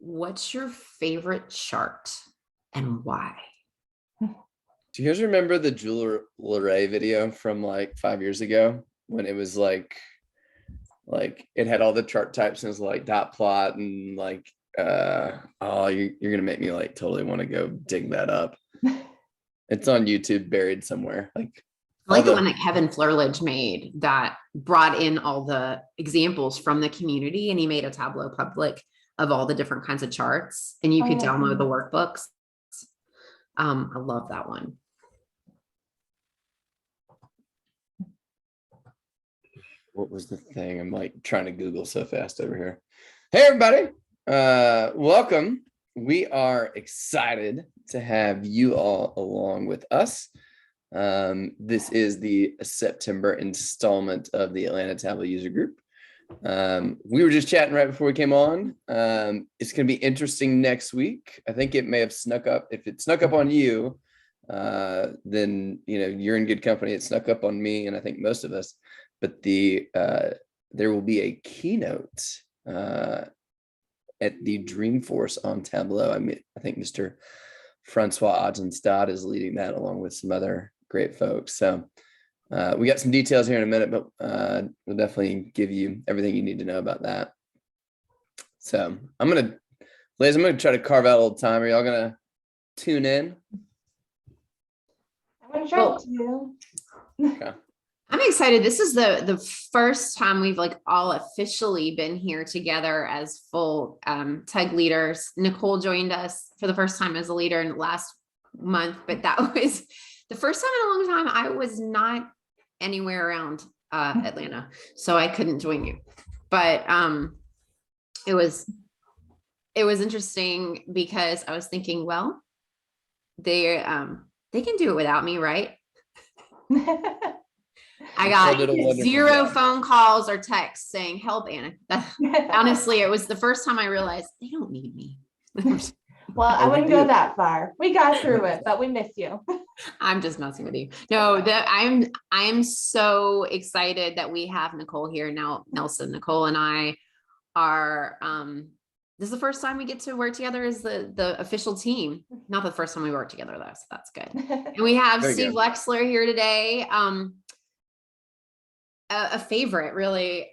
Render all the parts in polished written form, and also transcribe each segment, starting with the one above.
what's your favorite chart and why? Do you guys remember the jewelry video from like 5 years ago when it was like it had all the chart types and it was like dot plot and like you're gonna make me like totally want to go dig that up. It's on YouTube buried somewhere. I like the one that Kevin Flerledge made that brought in all the examples from the community, and he made a Tableau public of all the different kinds of charts, and you could download the workbooks. I love that one. What was the thing? I'm like trying to Google so fast over here. Hey, everybody. Welcome. We are excited to have you all along with us. This is the September installment of the Atlanta Tableau User Group. We were just chatting right before we came on. It's going to be interesting next week. I think it may have snuck up. If it snuck up on you, then you're in good company. It snuck up on me, and I think most of us. But there will be a keynote at the Dreamforce on Tableau. I think Mr. Francois Agenstad is leading that along with some other great folks. So we got some details here in a minute, but we'll definitely give you everything you need to know about that. So ladies, I'm gonna try to carve out a little time. Are y'all gonna tune in? I'm gonna try to. Okay. I'm excited. This is the first time we've like all officially been here together as full TUG leaders. Nicole joined us for the first time as a leader in the last month, but that was the first time in a long time I was not anywhere around Atlanta, so I couldn't join you. But it was interesting because I was thinking, well, they can do it without me, right? I got 0 phone calls or texts saying, help Anna. Honestly, it was the first time I realized they don't need me. Well, I wouldn't go that far. We got through it, but we miss you. I'm just messing with you. No, I'm so excited that we have Nicole here now. Nelson, Nicole and I are, this is the first time we get to work together as the official team. Not the first time we work together though, so that's good. And we have Steve Wexler here today. A favorite, really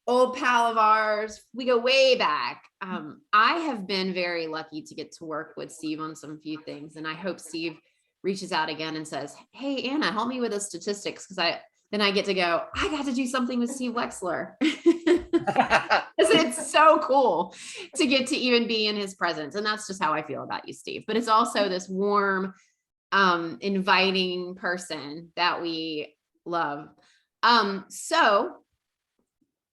old pal of ours. We go way back. I have been very lucky to get to work with Steve on some few things, and I hope Steve reaches out again and says, hey, Anna, help me with the statistics, because then I get to go, I got to do something with Steve Wexler. It's so cool to get to even be in his presence. And that's just how I feel about you, Steve. But it's also this warm, inviting person that we love. So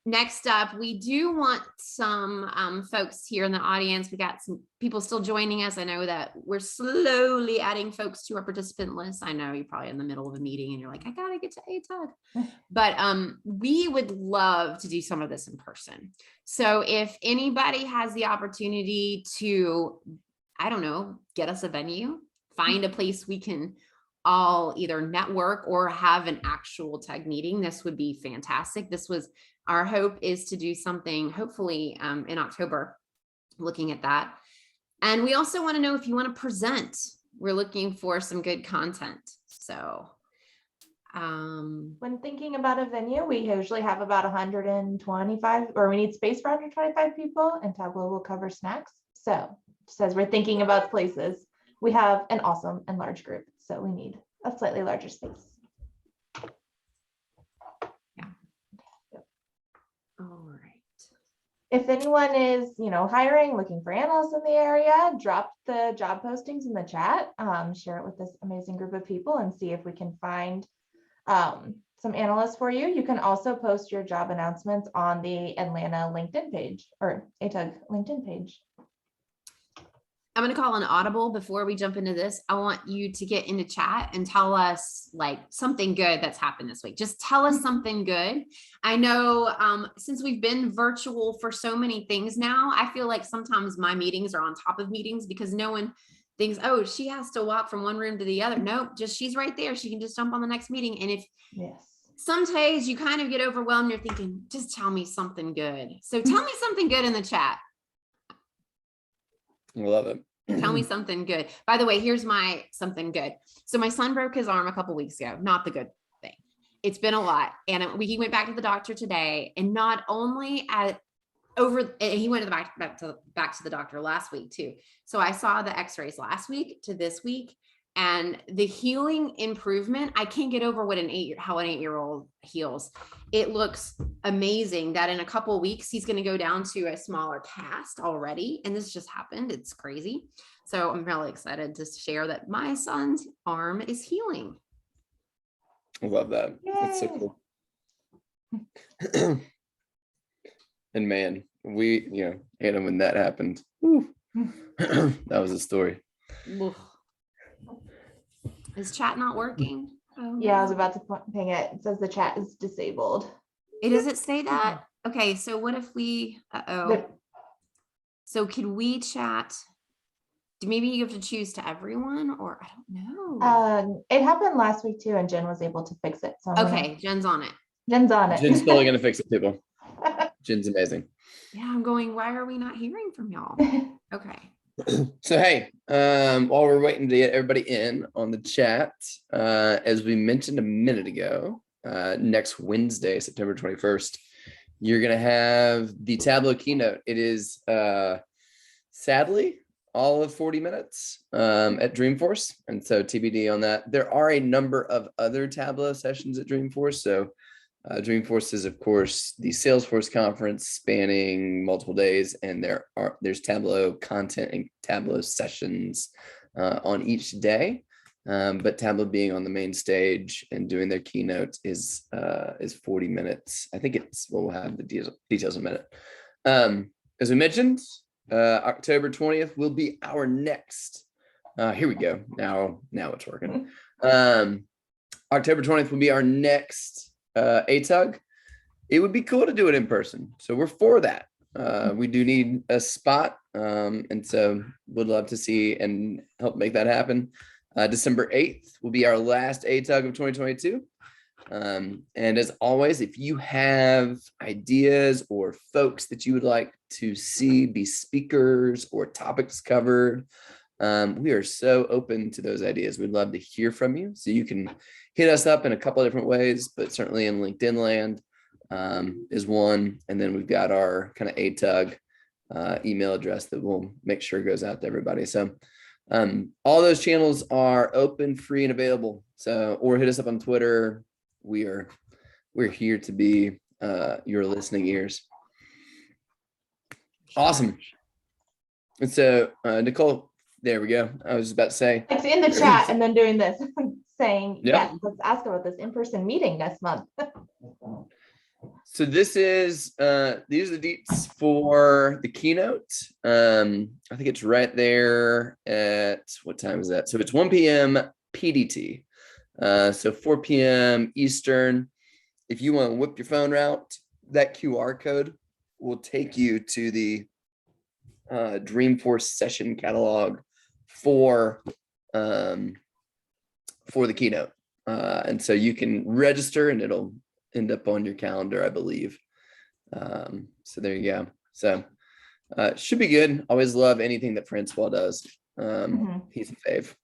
next up, we do want some folks here in the audience. We got some people still joining us. I know that we're slowly adding folks to our participant list. I know you're probably in the middle of a meeting and you're like, I gotta get to ATUG. But we would love to do some of this in person. So if anybody has the opportunity to, I don't know, get us a venue, find a place we can all either network or have an actual TUG meeting, this would be fantastic. Our hope is to do something hopefully in October, looking at that. And we also want to know if you want to present. We're looking for some good content. So when thinking about a venue, we usually have about 125, or we need space for 125 people, and Tableau will cover snacks. So just as we're thinking about places, we have an awesome and large group. So we need a slightly larger space. Yeah. All right. If anyone is, hiring, looking for analysts in the area, drop the job postings in the chat, share it with this amazing group of people and see if we can find some analysts for you. You can also post your job announcements on the Atlanta LinkedIn page or ATUG LinkedIn page. I'm going to call an audible before we jump into this. I want you to get into chat and tell us like something good that's happened this week. Just tell us something good. I know since we've been virtual for so many things now, I feel like sometimes my meetings are on top of meetings because no one thinks, oh, she has to walk from one room to the other. Nope, just she's right there. She can just jump on the next meeting. And if some days you kind of get overwhelmed, you're thinking, just tell me something good. So tell me something good in the chat. Love it. Tell me something good. By the way, here's my something good. So my son broke his arm a couple weeks ago. Not the good thing. It's been a lot. And he went back to the doctor today, and not only he went back to the doctor last week too. So I saw the x-rays last week to this week, and the healing improvement, I can't get over how an 8-year-old heals. It looks amazing that in a couple of weeks, he's going to go down to a smaller cast already. And this just happened. It's crazy. So I'm really excited to share that my son's arm is healing. I love that. Yay. That's so cool. And man, Anna, when that happened, that was a story. Is chat not working? Oh, Yeah, I was about to ping it. It says the chat is disabled. Does it say that? Okay, so what if we, so could we chat? Maybe you have to choose to everyone, or I don't know. It happened last week too, and Jen was able to fix it. So Jen's on it. Jen's on it. Jen's totally gonna fix it, people. Jen's amazing. Yeah, I'm going, why are we not hearing from y'all? Okay. So hey, while we're waiting to get everybody in on the chat, as we mentioned a minute ago, next Wednesday, September 21st, you're gonna have the Tableau keynote. It is sadly all of 40 minutes at Dreamforce, and so TBD on that. There are a number of other Tableau sessions at Dreamforce. So Dreamforce is, of course, the Salesforce conference spanning multiple days, and there's Tableau content and Tableau sessions on each day. But Tableau being on the main stage and doing their keynote is 40 minutes. I think we'll have the details in a minute. As we mentioned, October 20th will be our next. Here we go. Now it's working. October 20th will be our next ATUG. It would be cool to do it in person, so we're for that. We do need a spot, and so would love to see and help make that happen. December 8th will be our last ATUG of 2022. And as always, if you have ideas or folks that you would like to see be speakers or topics covered, we are so open to those ideas. We'd love to hear from you. So you can hit us up in a couple of different ways, but certainly in LinkedIn land is one. And then we've got our kind of ATUG email address that we'll make sure goes out to everybody. So all those channels are open, free, and available. So, or hit us up on Twitter. We're here to be your listening ears. Awesome. And so Nicole, there we go. I was about to say It's in the chat and then doing this, saying, Yeah. yes, let's ask about this in-person meeting next month. So this is these are the deets for the keynote. I think it's right there at, what time is that? So it's 1 p.m. PDT. So 4 p.m. Eastern. If you want to whip your phone out, that QR code will take you to the Dreamforce session catalog for the keynote. And so you can register and it'll end up on your calendar, I believe. So there you go. So should be good. Always love anything that Francois does. He's a fave.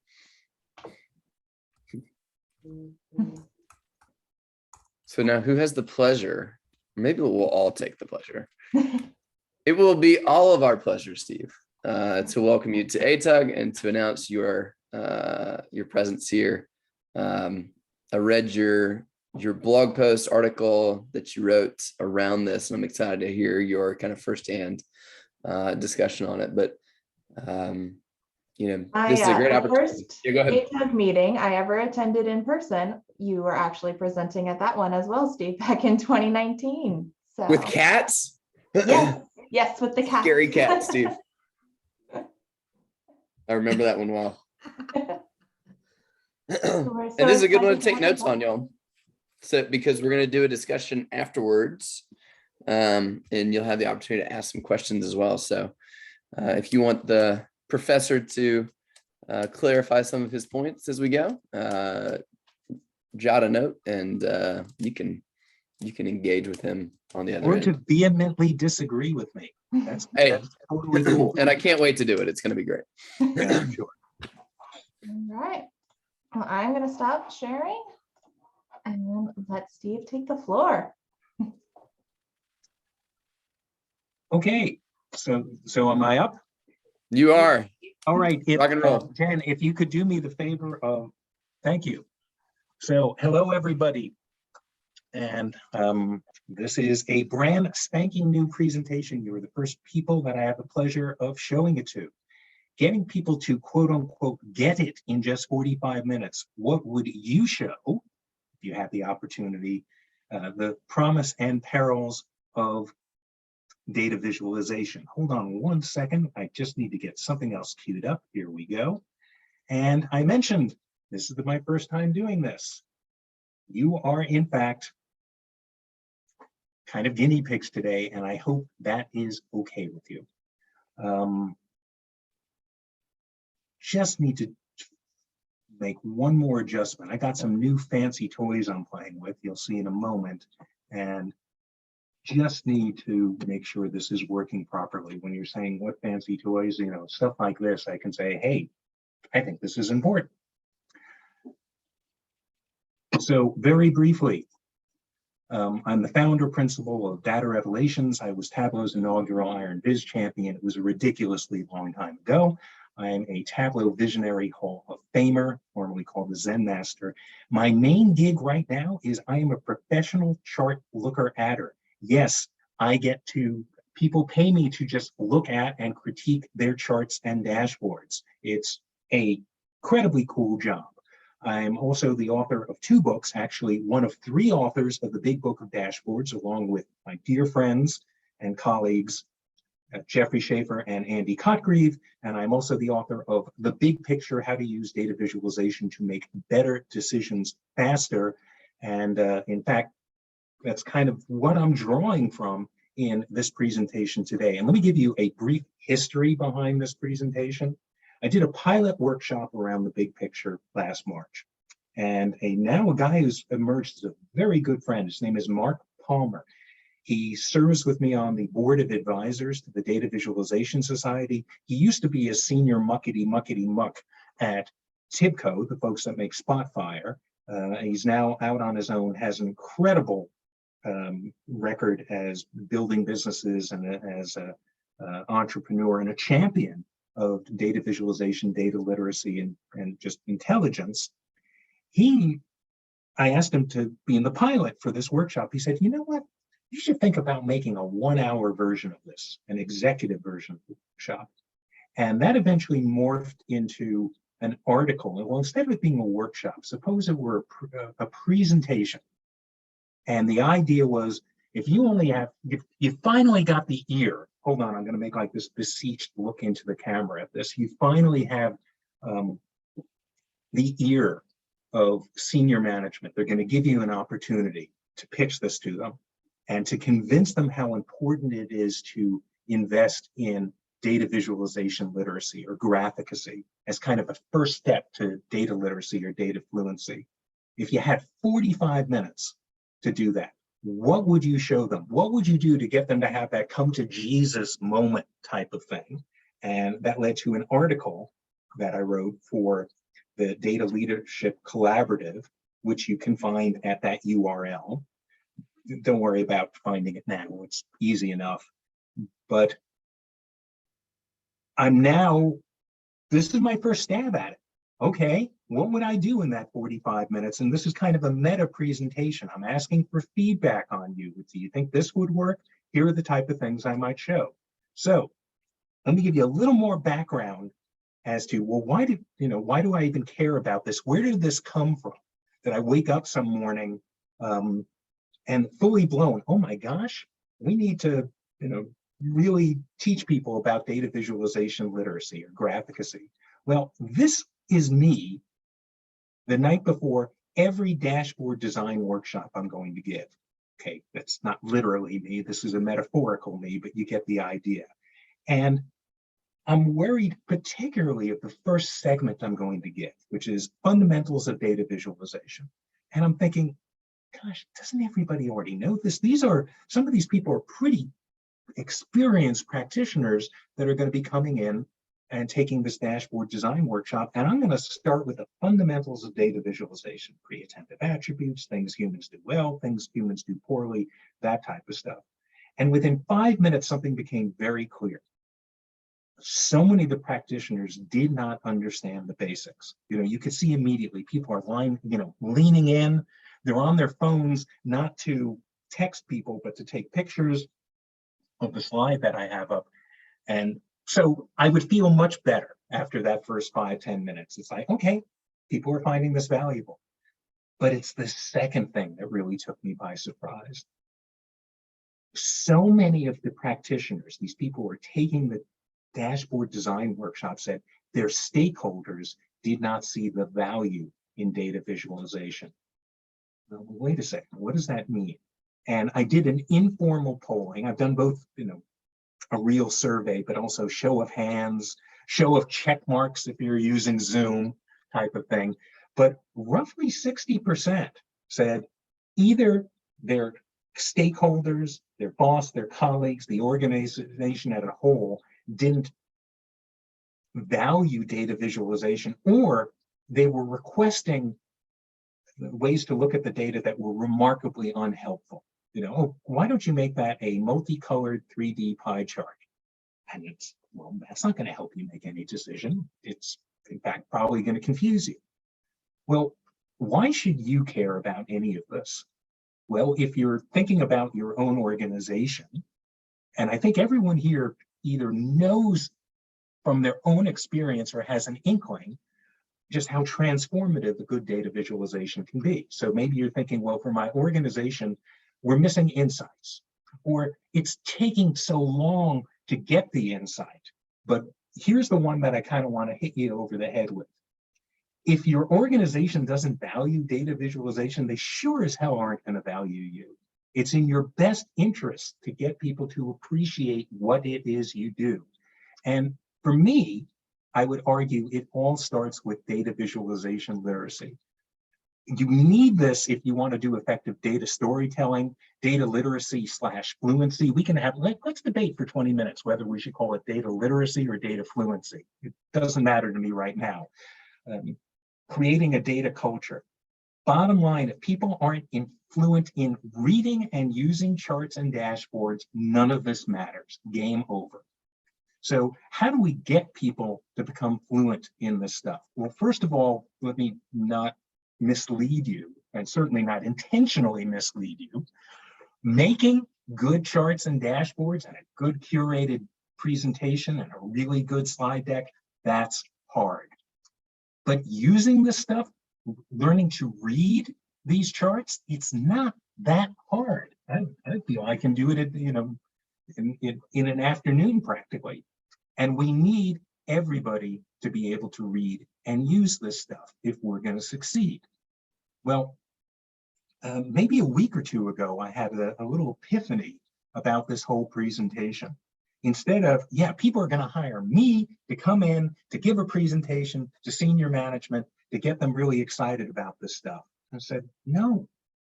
So now who has the pleasure? Maybe we'll all take the pleasure. It will be all of our pleasure, Steve, to welcome you to ATUG and to announce your presence here. I read your blog post article that you wrote around this, and I'm excited to hear your kind of firsthand discussion on it. But this is a great opportunity. First Yeah, go ahead. ATUG meeting I ever attended in person, you were actually presenting at that one as well, Steve, back in 2019. So With cats? Yes, with the cat. Scary cat, Steve. I remember that one well. And this is a good one to take notes on, y'all. So because we're going to do a discussion afterwards, and you'll have the opportunity to ask some questions as well. So if you want the professor to clarify some of his points as we go, jot a note, and you can you can engage with him on the other Or end. to vehemently disagree with me. That's Hey, totally cool. and I can't wait to do it. It's going to be great. Yeah, I'm sure. All right. Well, I'm going to stop sharing and let Steve take the floor. Okay, so am I up? You are. All right, Rock and roll. Jen, if you could do me the favor of, thank you. So, hello everybody, and this is a brand spanking new presentation. You were the first people that I have the pleasure of showing it to. Getting people to quote unquote get it in just 45 minutes. What would you show if you had the opportunity? The promise and perils of data visualization. Hold on one second. I just need to get something else queued up. Here we go. And I mentioned this is my first time doing this. You are, in fact, kind of guinea pigs today, and I hope that is okay with you. Just need to make one more adjustment. I got some new fancy toys I'm playing with. You'll see in a moment. And just need to make sure this is working properly. When you're saying what fancy toys, you know, stuff like this, I can say, hey, I think this is important. So very briefly, I'm the founder principal of Data Revelations. I was Tableau's inaugural Iron Viz champion. It was a ridiculously long time ago. I am a Tableau Visionary Hall of Famer, formerly called the Zen Master. My main gig right now is I am a professional chart looker adder. Yes, I get to, people pay me to just look at and critique their charts and dashboards. It's a incredibly cool job. I'm also the author of 2 books, actually one of 3 authors of the Big Book of Dashboards, along with my dear friends and colleagues, Jeffrey Schaefer and Andy Cotgreave. And I'm also the author of The Big Picture, How to Use Data Visualization to Make Better Decisions Faster. And in fact, that's kind of what I'm drawing from in this presentation today. And let me give you a brief history behind this presentation. I did a pilot workshop around the big picture last March. And now a guy who's emerged as a very good friend, his name is Mark Palmer. He serves with me on the board of advisors to the Data Visualization Society. He used to be a senior muckety-muck at Tibco, the folks that make Spotfire. He's now out on his own, has an incredible record as building businesses and as an entrepreneur and a champion of data visualization, data literacy, and just intelligence. I asked him to be in the pilot for this workshop. He said, you know what? You should think about making a 1-hour version of this, an executive version of the workshop. And that eventually morphed into an article. Well, instead of it being a workshop, suppose it were a presentation. And the idea was, if you only have, you finally got the ear. Hold on, I'm going to make like this beseeched look into the camera at this. You finally have the ear of senior management. They're going to give you an opportunity to pitch this to them and to convince them how important it is to invest in data visualization literacy or graphicacy as kind of a first step to data literacy or data fluency. If you had 45 minutes to do that, what would you show them? What would you do to get them to have that come to Jesus moment type of thing? And that led to an article that I wrote for the Data Leadership Collaborative, which you can find at that URL. Don't worry about finding it now, it's easy enough. But this is my first stab at it. Okay, what would I do in that 45 minutes? And this is kind of a meta presentation. I'm asking for feedback on you. Do you think this would work? Here are the type of things I might show. So let me give you a little more background as to, well, why do I even care about this? Where did this come from? That I wake up some morning and fully blown, oh my gosh, we need to, really teach people about data visualization literacy or graphicacy. Well, this is me the night before every dashboard design workshop I'm going to give. Okay, that's not literally me, this is a metaphorical me, but you get the idea. And I'm worried particularly of the first segment I'm going to give, which is fundamentals of data visualization. And I'm thinking, gosh, doesn't everybody already know this? Some of these people are pretty experienced practitioners that are going to be coming in and taking this dashboard design workshop. And I'm going to start with the fundamentals of data visualization, pre-attentive attributes, things humans do well, things humans do poorly, that type of stuff. And within 5 minutes, something became very clear. So many of the practitioners did not understand the basics. You could see immediately people are leaning in. They're on their phones, not to text people, but to take pictures of the slide that I have up. And so I would feel much better after that first 5-10 minutes. It's like, okay, people are finding this valuable. But it's the second thing that really took me by surprise. So many of the practitioners, these people who are taking the dashboard design workshop, said their stakeholders did not see the value in data visualization. Well, wait a second, what does that mean? And I did an informal polling. I've done both, a real survey, but also show of hands, show of check marks if you're using Zoom type of thing. But roughly 60% said either their stakeholders, their boss, their colleagues, the organization as a whole didn't value data visualization, or they were requesting ways to look at the data that were remarkably unhelpful. Oh, why don't you make that a multicolored 3D pie chart? And well, that's not going to help you make any decision. It's, in fact, probably going to confuse you. Well, why should you care about any of this? Well, if you're thinking about your own organization, and I think everyone here either knows from their own experience or has an inkling just how transformative the good data visualization can be. So maybe you're thinking, well, for my organization, we're missing insights, or it's taking so long to get the insight. But here's the one that I kind of want to hit you over the head with. If your organization doesn't value data visualization, they sure as hell aren't going to value you. It's in your best interest to get people to appreciate what it is you do. And for me, I would argue it all starts with data visualization literacy. You need this if you want to do effective data storytelling, data literacy / fluency. We can have, let's debate for 20 minutes whether we should call it data literacy or data fluency. It doesn't matter to me right now. Creating a data culture. Bottom line, if people aren't fluent in reading and using charts and dashboards, none of this matters. Game over. So how do we get people to become fluent in this stuff? Well, first of all, let me not mislead you, and certainly not intentionally mislead you. Making good charts and dashboards and a good curated presentation and a really good slide deck, that's hard. But using this stuff, learning to read these charts, it's not that hard. I feel I can do it at, in an afternoon practically. And we need everybody to be able to read and use this stuff if we're going to succeed. Well, maybe a week or two ago, I had a little epiphany about this whole presentation. Instead of, people are going to hire me to come in to give a presentation to senior management to get them really excited about this stuff. I said, no,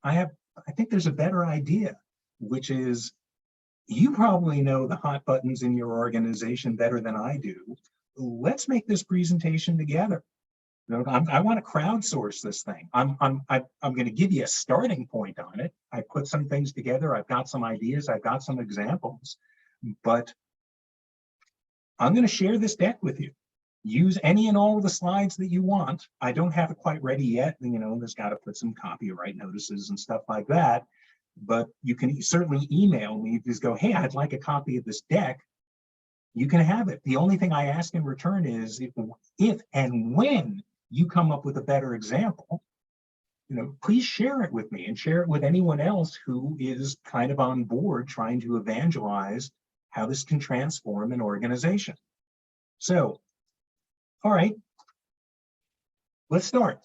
I think there's a better idea, which is, you probably know the hot buttons in your organization better than I do. Let's make this presentation together. I want to crowdsource this thing. I'm going to give you a starting point on it. I put some things together. I've got some ideas. I've got some examples, but I'm going to share this deck with you. Use any and all of the slides that you want. I don't have it quite ready yet. There's got to put some copyright notices and stuff like that. But you can certainly email me. Just go, hey, I'd like a copy of this deck. You can have it. The only thing I ask in return is if and when you come up with a better example, please share it with me and share it with anyone else who is kind of on board trying to evangelize how this can transform an organization. So, all right, let's start.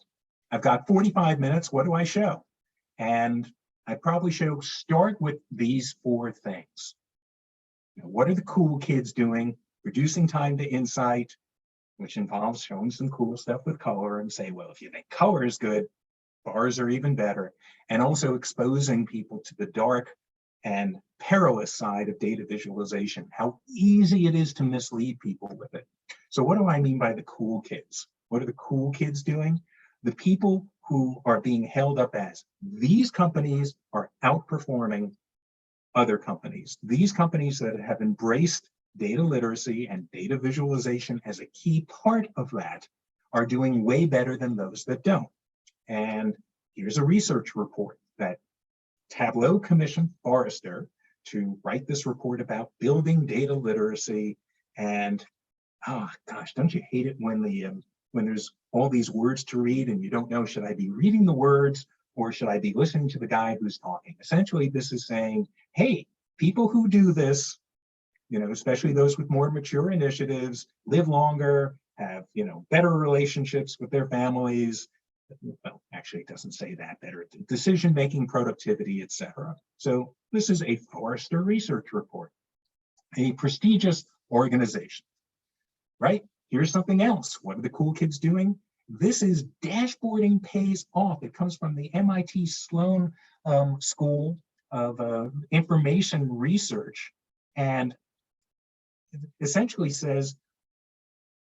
I've got 45 minutes. What do I show? And I probably start with these 4 things. What are the cool kids doing? Reducing time to insight, which involves showing some cool stuff with color, and say, well, if you think color is good, bars are even better, and also exposing people to the dark and perilous side of data visualization, how easy it is to mislead people with it. So what do I mean by the cool kids? What are the cool kids doing? The people who are being held up as these companies are outperforming other companies. These companies that have embraced data literacy and data visualization as a key part of that are doing way better than those that don't. And here's a research report that Tableau commissioned Forrester to write this report about building data literacy. And oh gosh, don't you hate it when there's all these words to read and you don't know, should I be reading the words or should I be listening to the guy who's talking? Essentially, this is saying, hey, people who do this, especially those with more mature initiatives, live longer, have, better relationships with their families. Well, actually, it doesn't say that, better decision-making, productivity, etc. So this is a Forrester research report, a prestigious organization, right? Here's something else. What are the cool kids doing? This is dashboarding pays off. It comes from the MIT Sloan School of Information Research, and essentially says,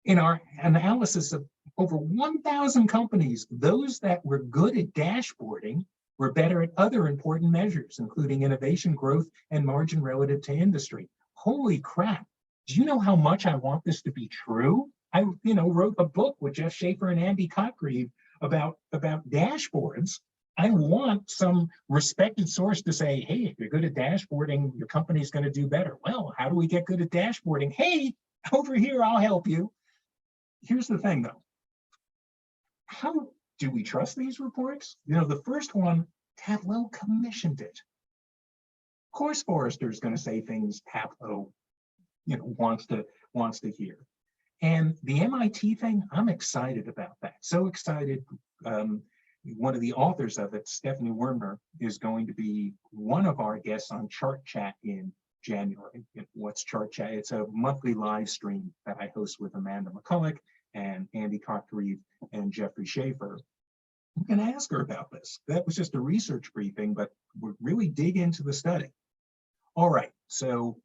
in our analysis of over 1,000 companies, those that were good at dashboarding were better at other important measures, including innovation, growth, and margin relative to industry. Holy crap. Do you know how much I want this to be true? I, wrote a book with Jeff Schaefer and Andy Cotgreave about dashboards. I want some respected source to say, hey, if you're good at dashboarding, your company's going to do better. Well, how do we get good at dashboarding? Hey, over here, I'll help you. Here's the thing, though. How do we trust these reports? The first one, Tableau commissioned it. Of course, Forrester is going to say things Tableau, wants to hear. And the MIT thing, I'm excited about that. So excited. One of the authors of it, Stephanie Werner, is going to be one of our guests on Chart Chat in January. What's Chart Chat? It's a monthly live stream that I host with Amanda McCulloch and Andy Cotgreave and Jeffrey Schaefer. I'm going to ask her about this. That was just a research briefing, but we'll really dig into the study. All right, so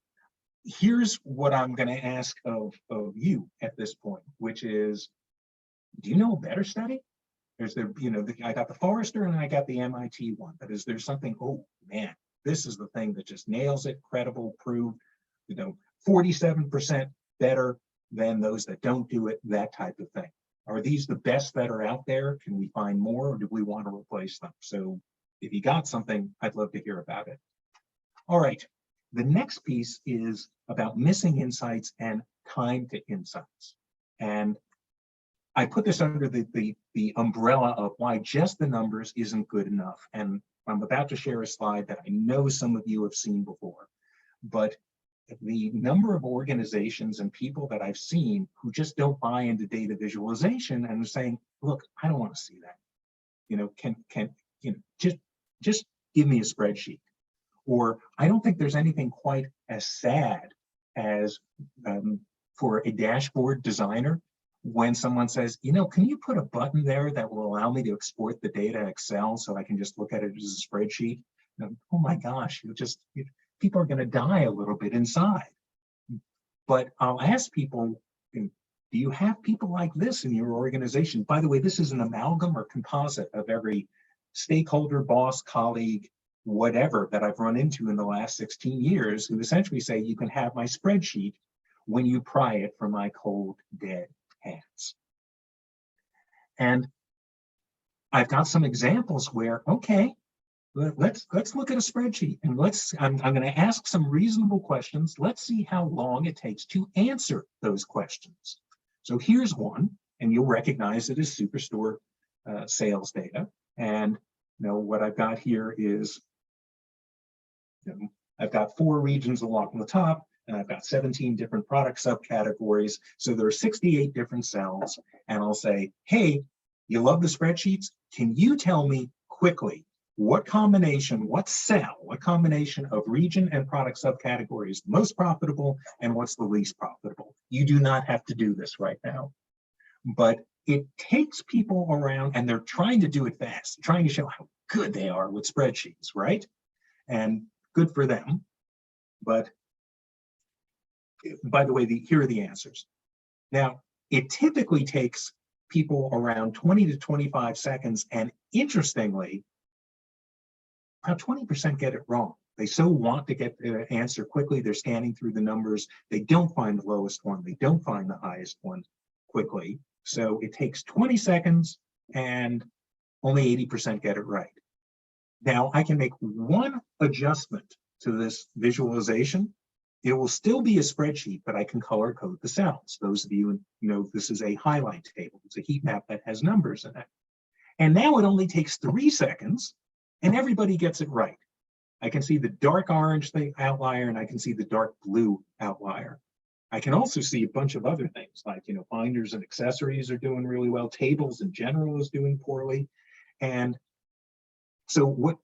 here's what I'm going to ask of you at this point, which is, do you know a better study? There's I got the Forrester and I got the MIT one, but is there something, oh man, this is the thing that just nails it, credible, proved, 47% better than those that don't do it, that type of thing. Are these the best that are out there? Can we find more, or do we want to replace them? So if you got something, I'd love to hear about it. All right, the next piece is about missing insights and time to insights. And I put this under the umbrella of why just the numbers isn't good enough. And I'm about to share a slide that I know some of you have seen before, but the number of organizations and people that I've seen who just don't buy into data visualization and are saying, look, I don't want to see that. Just give me a spreadsheet. Or I don't think there's anything quite as sad as for a dashboard designer when someone says, can you put a button there that will allow me to export the data Excel so I can just look at it as a spreadsheet? Oh my gosh, people are going to die a little bit inside. But I'll ask people, do you have people like this in your organization? By the way, this is an amalgam or composite of every stakeholder, boss, colleague, whatever that I've run into in the last 16 years who essentially say, you can have my spreadsheet when you pry it from my cold, dead hands. And I've got some examples where, okay, let's look at a spreadsheet and I'm going to ask some reasonable questions. Let's see how long it takes to answer those questions. So here's one, and you'll recognize it as Superstore sales data. And what I've got here is, I've got 4 regions along the top, and I've got 17 different product subcategories. So there are 68 different cells. And I'll say, hey, you love the spreadsheets? Can you tell me quickly what combination of region and product subcategory is the most profitable and what's the least profitable? You do not have to do this right now. But it takes people around, and they're trying to do it fast, trying to show how good they are with spreadsheets, right? And good for them. But by the way, here are the answers. Now, it typically takes people around 20 to 25 seconds, and interestingly, about 20% get it wrong. They so want to get the answer quickly, they're scanning through the numbers, they don't find the lowest one, they don't find the highest one quickly. So it takes 20 seconds and only 80% get it right. Now I can make one adjustment to this visualization. It will still be a spreadsheet, but I can color code the cells. Those of you who know this is a highlight table. It's a heat map that has numbers in it. And now it only takes 3 seconds and everybody gets it right. I can see the dark orange thing outlier, and I can see the dark blue outlier. I can also see a bunch of other things like, binders and accessories are doing really well. Tables in general is doing poorly. And so what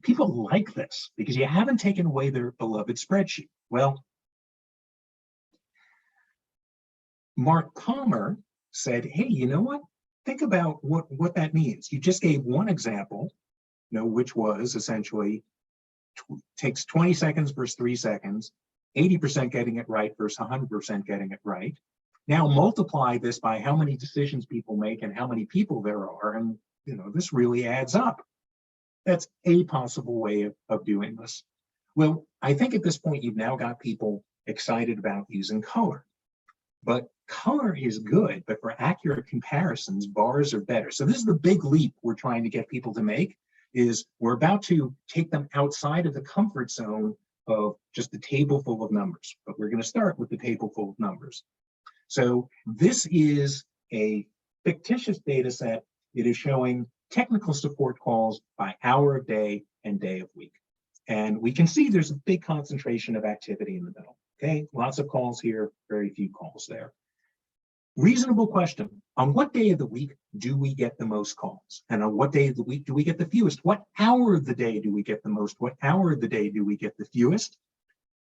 people like this, because you haven't taken away their beloved spreadsheet. Well, Mark Palmer said, hey, you know what? Think about what that means. You just gave one example, which was essentially takes 20 seconds versus 3 seconds, 80% getting it right versus 100% getting it right. Now multiply this by how many decisions people make and how many people there are, and this really adds up. That's a possible way of doing this. Well, I think at this point you've now got people excited about using color. But color is good, but for accurate comparisons, bars are better. So this is the big leap we're trying to get people to make, is we're about to take them outside of the comfort zone of just the table full of numbers. But we're going to start with the table full of numbers. So this is a fictitious data set. It is showing technical support calls by hour of day and day of week. And we can see there's a big concentration of activity in the middle. Okay, lots of calls here, very few calls there. Reasonable question. On what day of the week do we get the most calls? And on what day of the week do we get the fewest? What hour of the day do we get the most? What hour of the day do we get the fewest?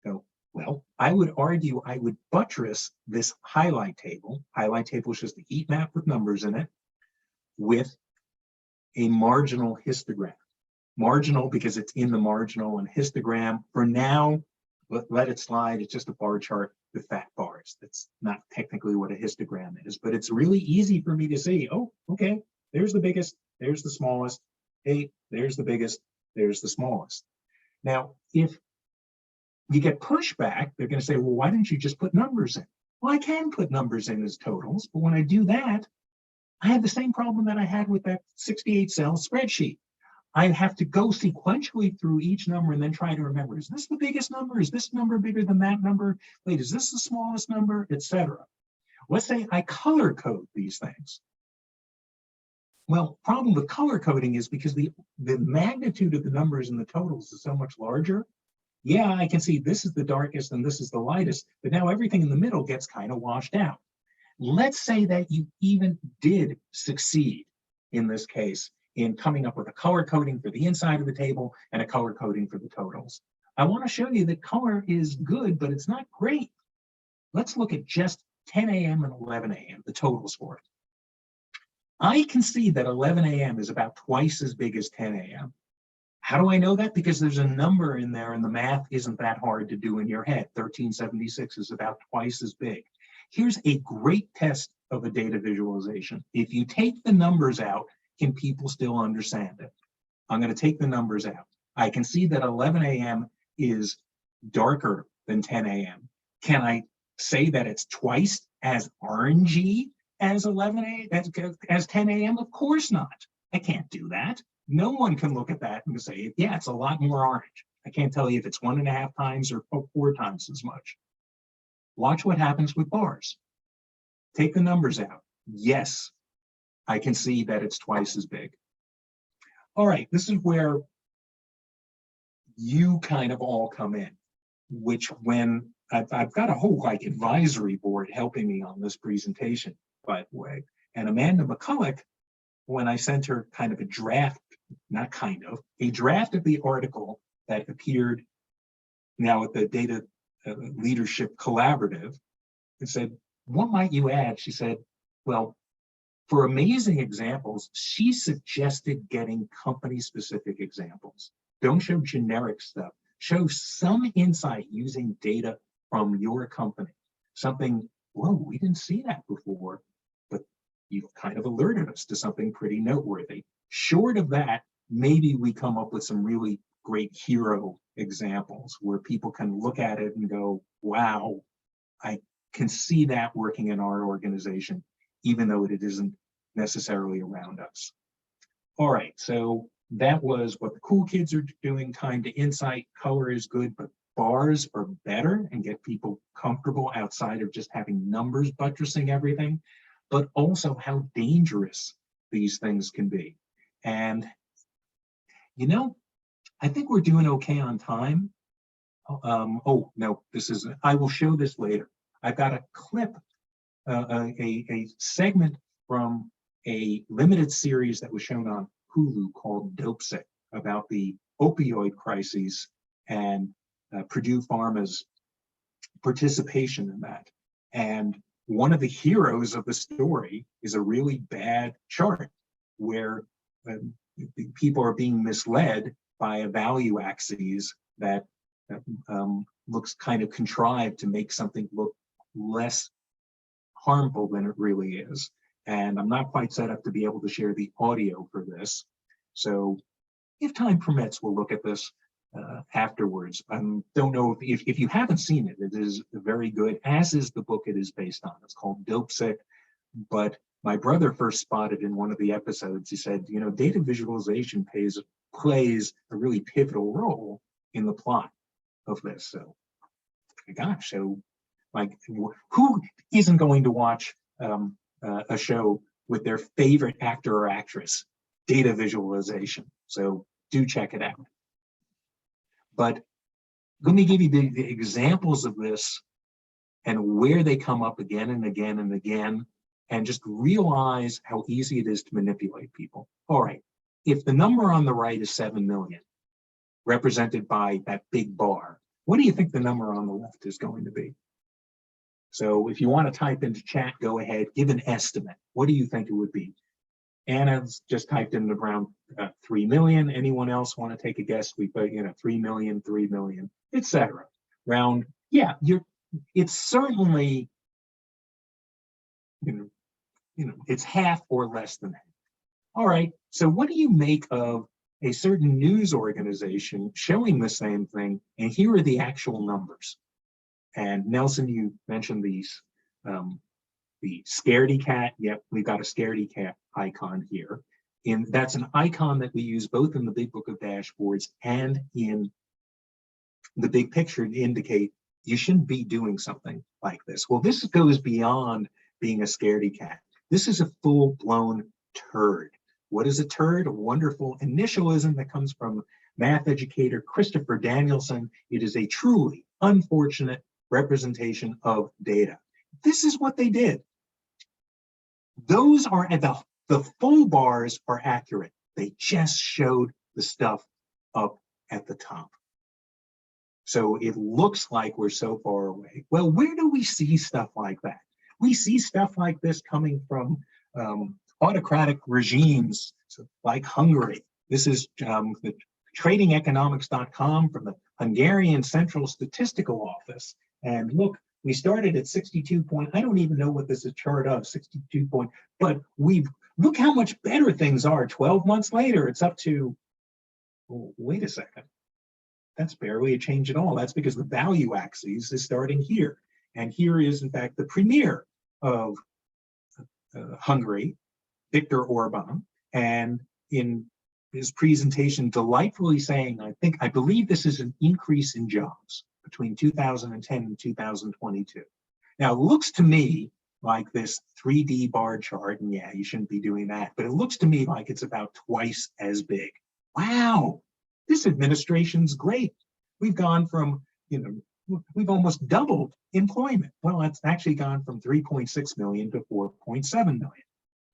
So, well, I would argue I would buttress this highlight table. Highlight table is just a heat map with numbers in it, with a marginal histogram. Marginal because it's in the marginal, and histogram, for now, let it slide. It's just a bar chart with fat bars. That's not technically what a histogram is, but it's really easy for me to see, oh, okay, there's the biggest, there's the smallest, hey, there's the biggest, there's the smallest. Now, if you get pushback, they're going to say, well, why didn't you just put numbers in? Well, I can put numbers in as totals, but when I do that, I have the same problem that I had with that 68 cell spreadsheet. I have to go sequentially through each number and then try to remember, is this the biggest number? Is this number bigger than that number? Wait, is this the smallest number, etc.? Let's say I color code these things. Well, problem with color coding is because the magnitude of the numbers in the totals is so much larger. Yeah, I can see this is the darkest and this is the lightest, but now everything in the middle gets kind of washed out. Let's say that you even did succeed in this case in coming up with a color coding for the inside of the table and a color coding for the totals. I want to show you that color is good, but it's not great. Let's look at just 10 a.m. and 11 a.m., the totals for it. I can see that 11 a.m. is about twice as big as 10 a.m. How do I know that? Because there's a number in there and the math isn't that hard to do in your head. 1376 is about twice as big. Here's a great test of a data visualization. If you take the numbers out, can people still understand it? I'm going to take the numbers out. I can see that 11 a.m. is darker than 10 a.m. Can I say that it's twice as orangey as 11 a.m. as 10 a.m.? Of course not. I can't do that. No one can look at that and say, yeah, it's a lot more orange. I can't tell you if it's 1.5 times or 4 times as much. Watch what happens with bars. Take the numbers out. Yes, I can see that it's twice as big. All right, this is where you kind of all come in, which when I've got a whole advisory board helping me on this presentation, by the way. And Amanda McCulloch, when I sent her kind of a draft, a draft of the article that appeared now at the Data Leadership Collaborative, it said, what might you add? She said, well, for amazing examples, she suggested getting company-specific examples. Don't show generic stuff. Show some insight using data from your company. Something, whoa, we didn't see that before, but you've kind of alerted us to something pretty noteworthy. Short of that, maybe we come up with some really great hero examples where people can look at it and go, wow, I can see that working in our organization, even though it isn't necessarily around us. All right, so that was what the cool kids are doing. Time to insight. Color is good, but bars are better and get people comfortable outside of just having numbers buttressing everything, but also how dangerous these things can be. And, you know, I think we're doing okay on time. Oh, no, I will show this later. I've got a clip, a segment from a limited series that was shown on Hulu called Dope Sick, about the opioid crises and Purdue Pharma's participation in that. And one of the heroes of the story is a really bad chart where people are being misled by a value axis that looks kind of contrived to make something look less harmful than it really is. And I'm not quite set up to be able to share the audio for this. So if time permits, we'll look at this afterwards. I don't know if you haven't seen it, it is very good, as is the book it is based on. It's called Dope Sick. But my brother first spotted in one of the episodes, he said, you know, data visualization plays a really pivotal role in the plot of this. So, gosh, so like, who isn't going to watch a show with their favorite actor or actress? Data visualization. So do check it out. But let me give you the examples of this and where they come up again and again and again, and just realize how easy it is to manipulate people. All right, if the number on the right is 7 million, represented by that big bar, what do you think the number on the left is going to be? So if you want to type into chat, go ahead, give an estimate. What do you think it would be? Anna's just typed in around 3 million. Anyone else want to take a guess? We put, 3 million, etc. Round, yeah, it's certainly, it's half or less than that. All right, so what do you make of a certain news organization showing the same thing, and here are the actual numbers? And Nelson, you mentioned these, the scaredy cat. Yep, we've got a scaredy cat icon here. And that's an icon that we use both in the Big Book of Dashboards and in the big picture to indicate you shouldn't be doing something like this. Well, this goes beyond being a scaredy cat. This is a full-blown turd. What is a turd? A wonderful initialism that comes from math educator Christopher Danielson. It is a truly unfortunate representation of data. This is what they did. Those are the full bars are accurate. They just showed the stuff up at the top. So it looks like we're so far away. Well, where do we see stuff like that? We see stuff like this coming from autocratic regimes like Hungary. This is the tradingeconomics.com from the Hungarian Central Statistical Office. And look, we started at 62 point, I don't even know what this is a chart of, 62 point, but look how much better things are. 12 months later, it's up to, oh, wait a second. That's barely a change at all. That's because the value axis is starting here. And here is, in fact, the premier of Hungary, Viktor Orban, and in his presentation delightfully saying, I believe this is an increase in jobs between 2010 and 2022. Now, it looks to me like this 3D bar chart, and yeah, you shouldn't be doing that, but it looks to me like it's about twice as big. Wow, this administration's great. We've gone from, we've almost doubled employment. Well, it's actually gone from 3.6 million to 4.7 million.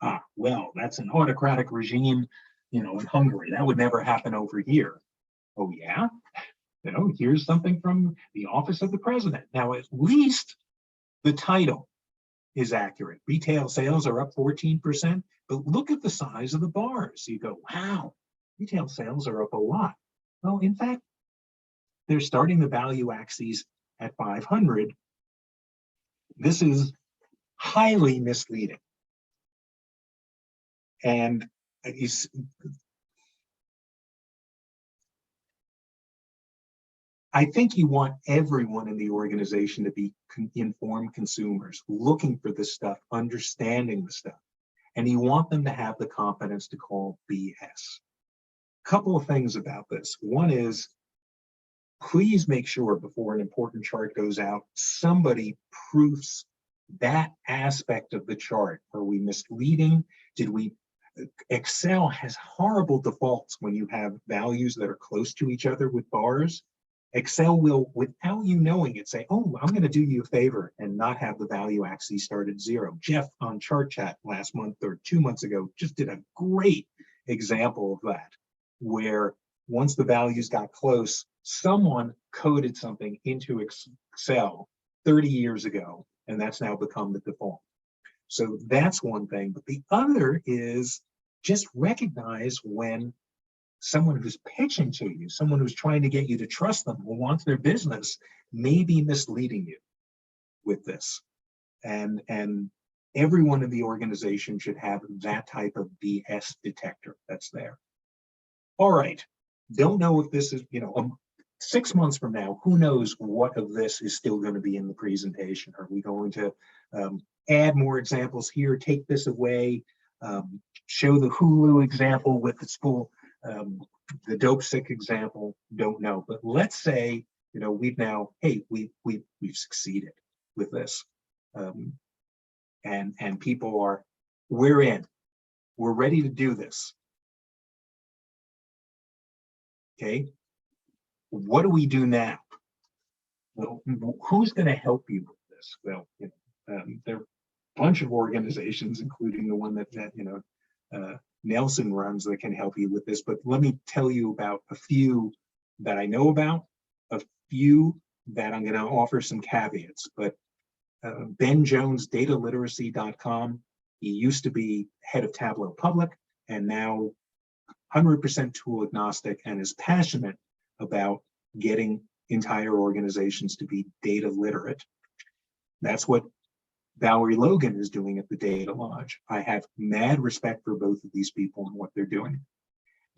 Ah, well, that's an autocratic regime, in Hungary. That would never happen over here. Oh, yeah? Here's something from the office of the president. Now, at least the title is accurate. Retail sales are up 14%, but look at the size of the bars. You go, wow, retail sales are up a lot. Well, in fact, they're starting the value axes at 500. This is highly misleading. And I think you want everyone in the organization to be informed consumers, looking for this stuff, understanding the stuff. And you want them to have the confidence to call BS. Couple of things about this. One is, please make sure before an important chart goes out, somebody proofs that aspect of the chart. Are we misleading? Excel has horrible defaults when you have values that are close to each other with bars. Excel will, without you knowing it, say, oh, I'm going to do you a favor and not have the value axis start at 0. Jeff on Chart Chat last month or 2 months ago just did a great example of that, where once the values got close, someone coded something into Excel 30 years ago, and that's now become the default. So that's one thing. But the other is just recognize when someone who's pitching to you, someone who's trying to get you to trust them, who wants their business, may be misleading you with this. And everyone in the organization should have that type of BS detector that's there. All right. Don't know if this is, 6 months from now, who knows what of this is still going to be in the presentation? Are we going to add more examples here, take this away, show the Hulu example with the school, the dope sick example? Don't know. But let's say, we've now, hey, we've succeeded with this. And people are, we're in, we're ready to do this. Okay. What do we do now? Well, who's going to help you with this? Well, there are a bunch of organizations, including the one that Nelson runs, that can help you with this. But let me tell you about a few that I know about, a few that I'm going to offer some caveats. But Ben Jones, dataliteracy.com, he used to be head of Tableau Public, and now 100% tool agnostic, and is passionate about getting entire organizations to be data literate. That's what Valerie Logan is doing at the Data Lodge. I have mad respect for both of these people and what they're doing.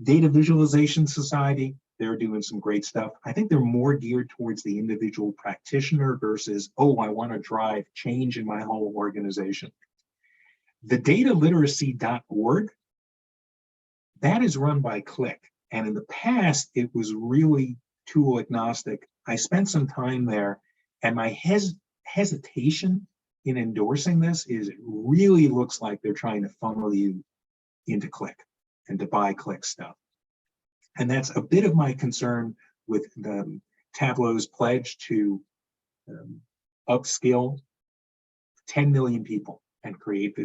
Data Visualization Society, they're doing some great stuff. I think they're more geared towards the individual practitioner versus, oh, I want to drive change in my whole organization. The dataliteracy.org, that is run by Click. And in the past, it was really tool agnostic. I spent some time there, and my hesitation in endorsing this is it really looks like they're trying to funnel you into Click and to buy Click stuff. And that's a bit of my concern with Tableau's pledge to upskill 10 million people and create,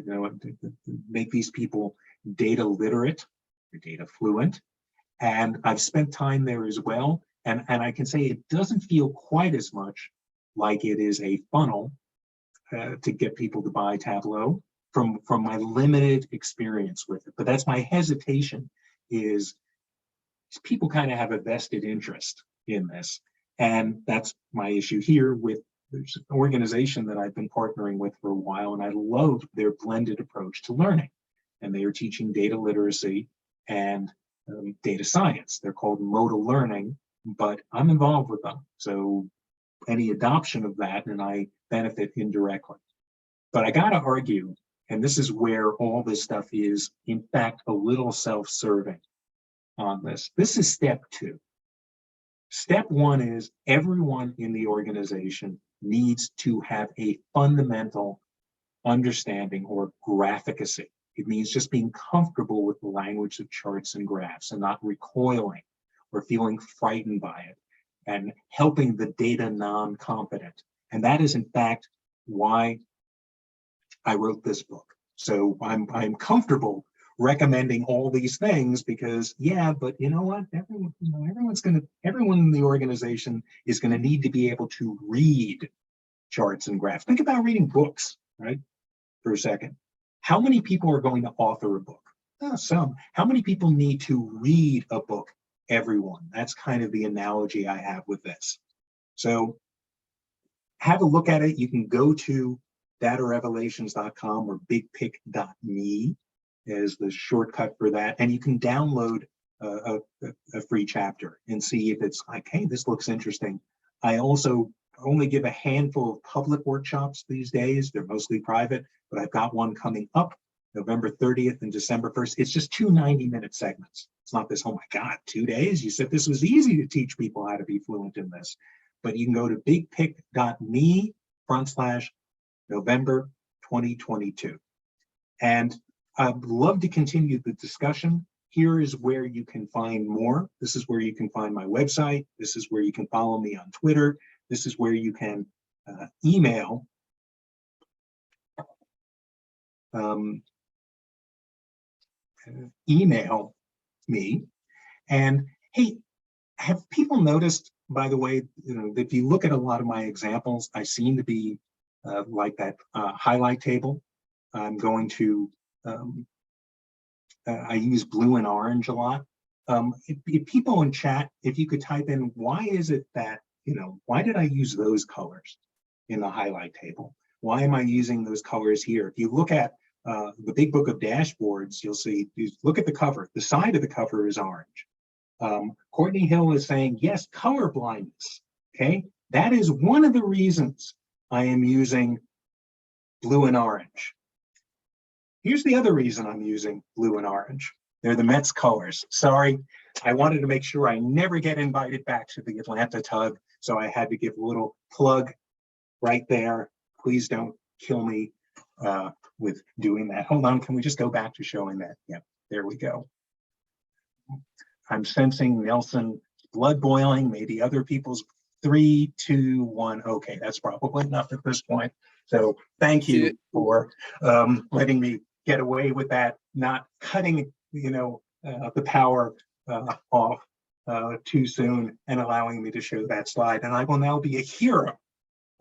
make these people data literate, or data fluent. And I've spent time there as well. And I can say it doesn't feel quite as much like it is a funnel to get people to buy Tableau from my limited experience with it. But that's my hesitation, is people kind of have a vested interest in this. And that's my issue here with there's an organization that I've been partnering with for a while, and I love their blended approach to learning. And they are teaching data literacy and data science. They're called Modal Learning, but I'm involved with them. So any adoption of that, and I benefit indirectly. But I got to argue, and this is where all this stuff is, in fact, a little self-serving on this. This is step 2. Step 1 is everyone in the organization needs to have a fundamental understanding or graphicacy. It means just being comfortable with the language of charts and graphs and not recoiling or feeling frightened by it, and helping the data non-competent. And that is, in fact, why I wrote this book. So I'm comfortable recommending all these things because, yeah, but you know what? Everyone in the organization is going to need to be able to read charts and graphs. Think about reading books, right? for a second. How many people are going to author a book? Some. How many people need to read a book? Everyone. That's kind of the analogy I have with this. So have a look at it. You can go to datarevelations.com or bigpick.me is the shortcut for that. And you can download a free chapter and see if it's like, hey, this looks interesting. I also only give a handful of public workshops these days. They're mostly private, but I've got one coming up November 30th and December 1st. It's just 2 90-minute segments. It's not this, oh my God, 2 days? You said this was easy to teach people how to be fluent in this. But you can go to bigpick.me/November 2022. And I'd love to continue the discussion. Here is where you can find more. This is where you can find my website. This is where you can follow me on Twitter. This is where you can email me. And hey, have people noticed, by the way, that if you look at a lot of my examples, I seem to be like that highlight table. I'm going to, I use blue and orange a lot. If people in chat, if you could type in, why is it that, why did I use those colors in the highlight table? Why am I using those colors here? If you look at the big book of dashboards, you'll see, look at the cover. The side of the cover is orange. Courtney Hill is saying, yes, color blindness. Okay, that is one of the reasons I am using blue and orange. Here's the other reason I'm using blue and orange. They're the Mets colors. Sorry, I wanted to make sure I never get invited back to the Atlanta Tug, so I had to give a little plug right there. Please don't kill me with doing that. Hold on, can we just go back to showing that? Yep, there we go. I'm sensing Nelson blood boiling, maybe other people's 3, 2, 1. Okay, that's probably enough at this point. So thank you for letting me get away with that, not cutting, the power off too soon and allowing me to show that slide. And I will now be a hero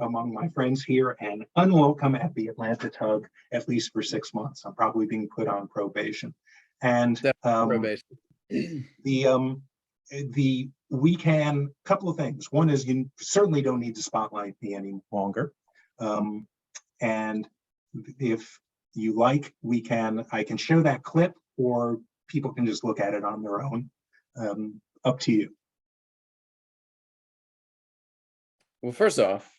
among my friends here and unwelcome at the Atlanta Tug, at least for 6 months. I'm probably being put on probation. And we can, couple of things. One is you certainly don't need to spotlight me any longer. And if you like, I can show that clip, or people can just look at it on their own. Up to you. Well, first off,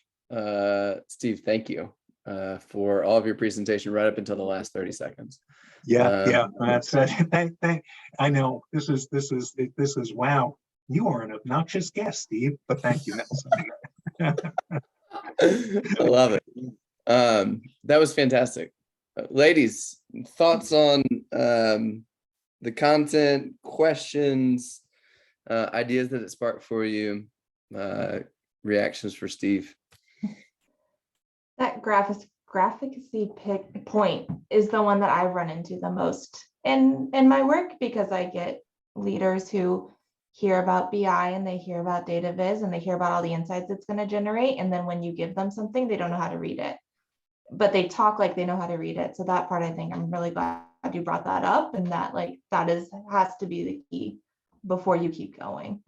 Steve, thank you for all of your presentation right up until the last 30 seconds. Yeah, that's I know this is wow. You are an obnoxious guest, Steve, but thank you, Nelson. I love it. That was fantastic. Ladies, thoughts on the content, questions, ideas that it sparked for you, reactions for Steve? That graphicacy point is the one that I run into the most in my work, because I get leaders who hear about BI and they hear about data viz and they hear about all the insights it's going to generate, and then when you give them something, they don't know how to read it, but they talk like they know how to read it. So that part, I think I'm really glad you brought that up, and that has to be the key before you keep going.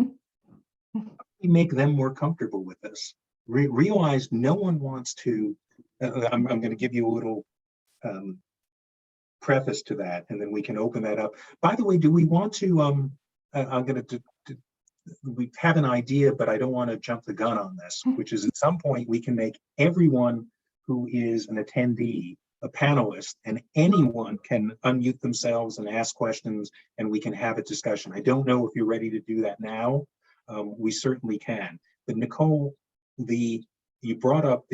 You make them more comfortable with this. Realize no one wants to. I'm going to give you a little preface to that, and then we can open that up. By the way, do we want to? I'm going to. We have an idea, but I don't want to jump the gun on this. Which is, at some point we can make everyone who is an attendee a panelist, and anyone can unmute themselves and ask questions, and we can have a discussion. I don't know if you're ready to do that now. We certainly can. But Nicole, you brought up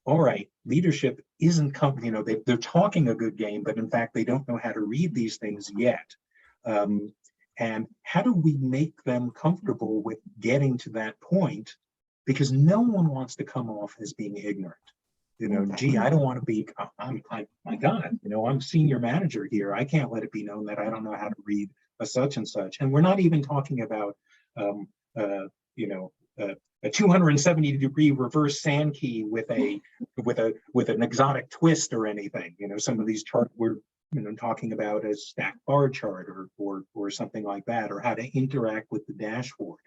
all right, leadership isn't they're talking a good game, but in fact they don't know how to read these things yet. And how do we make them comfortable with getting to that point? Because no one wants to come off as being ignorant. Gee, I don't want to be, my God, I'm senior manager here. I can't let it be known that I don't know how to read a such and such. And we're not even talking about, a 270-degree reverse sand key with an exotic twist or anything. Some of these charts we're talking about a stacked bar chart or something like that, or how to interact with the dashboard.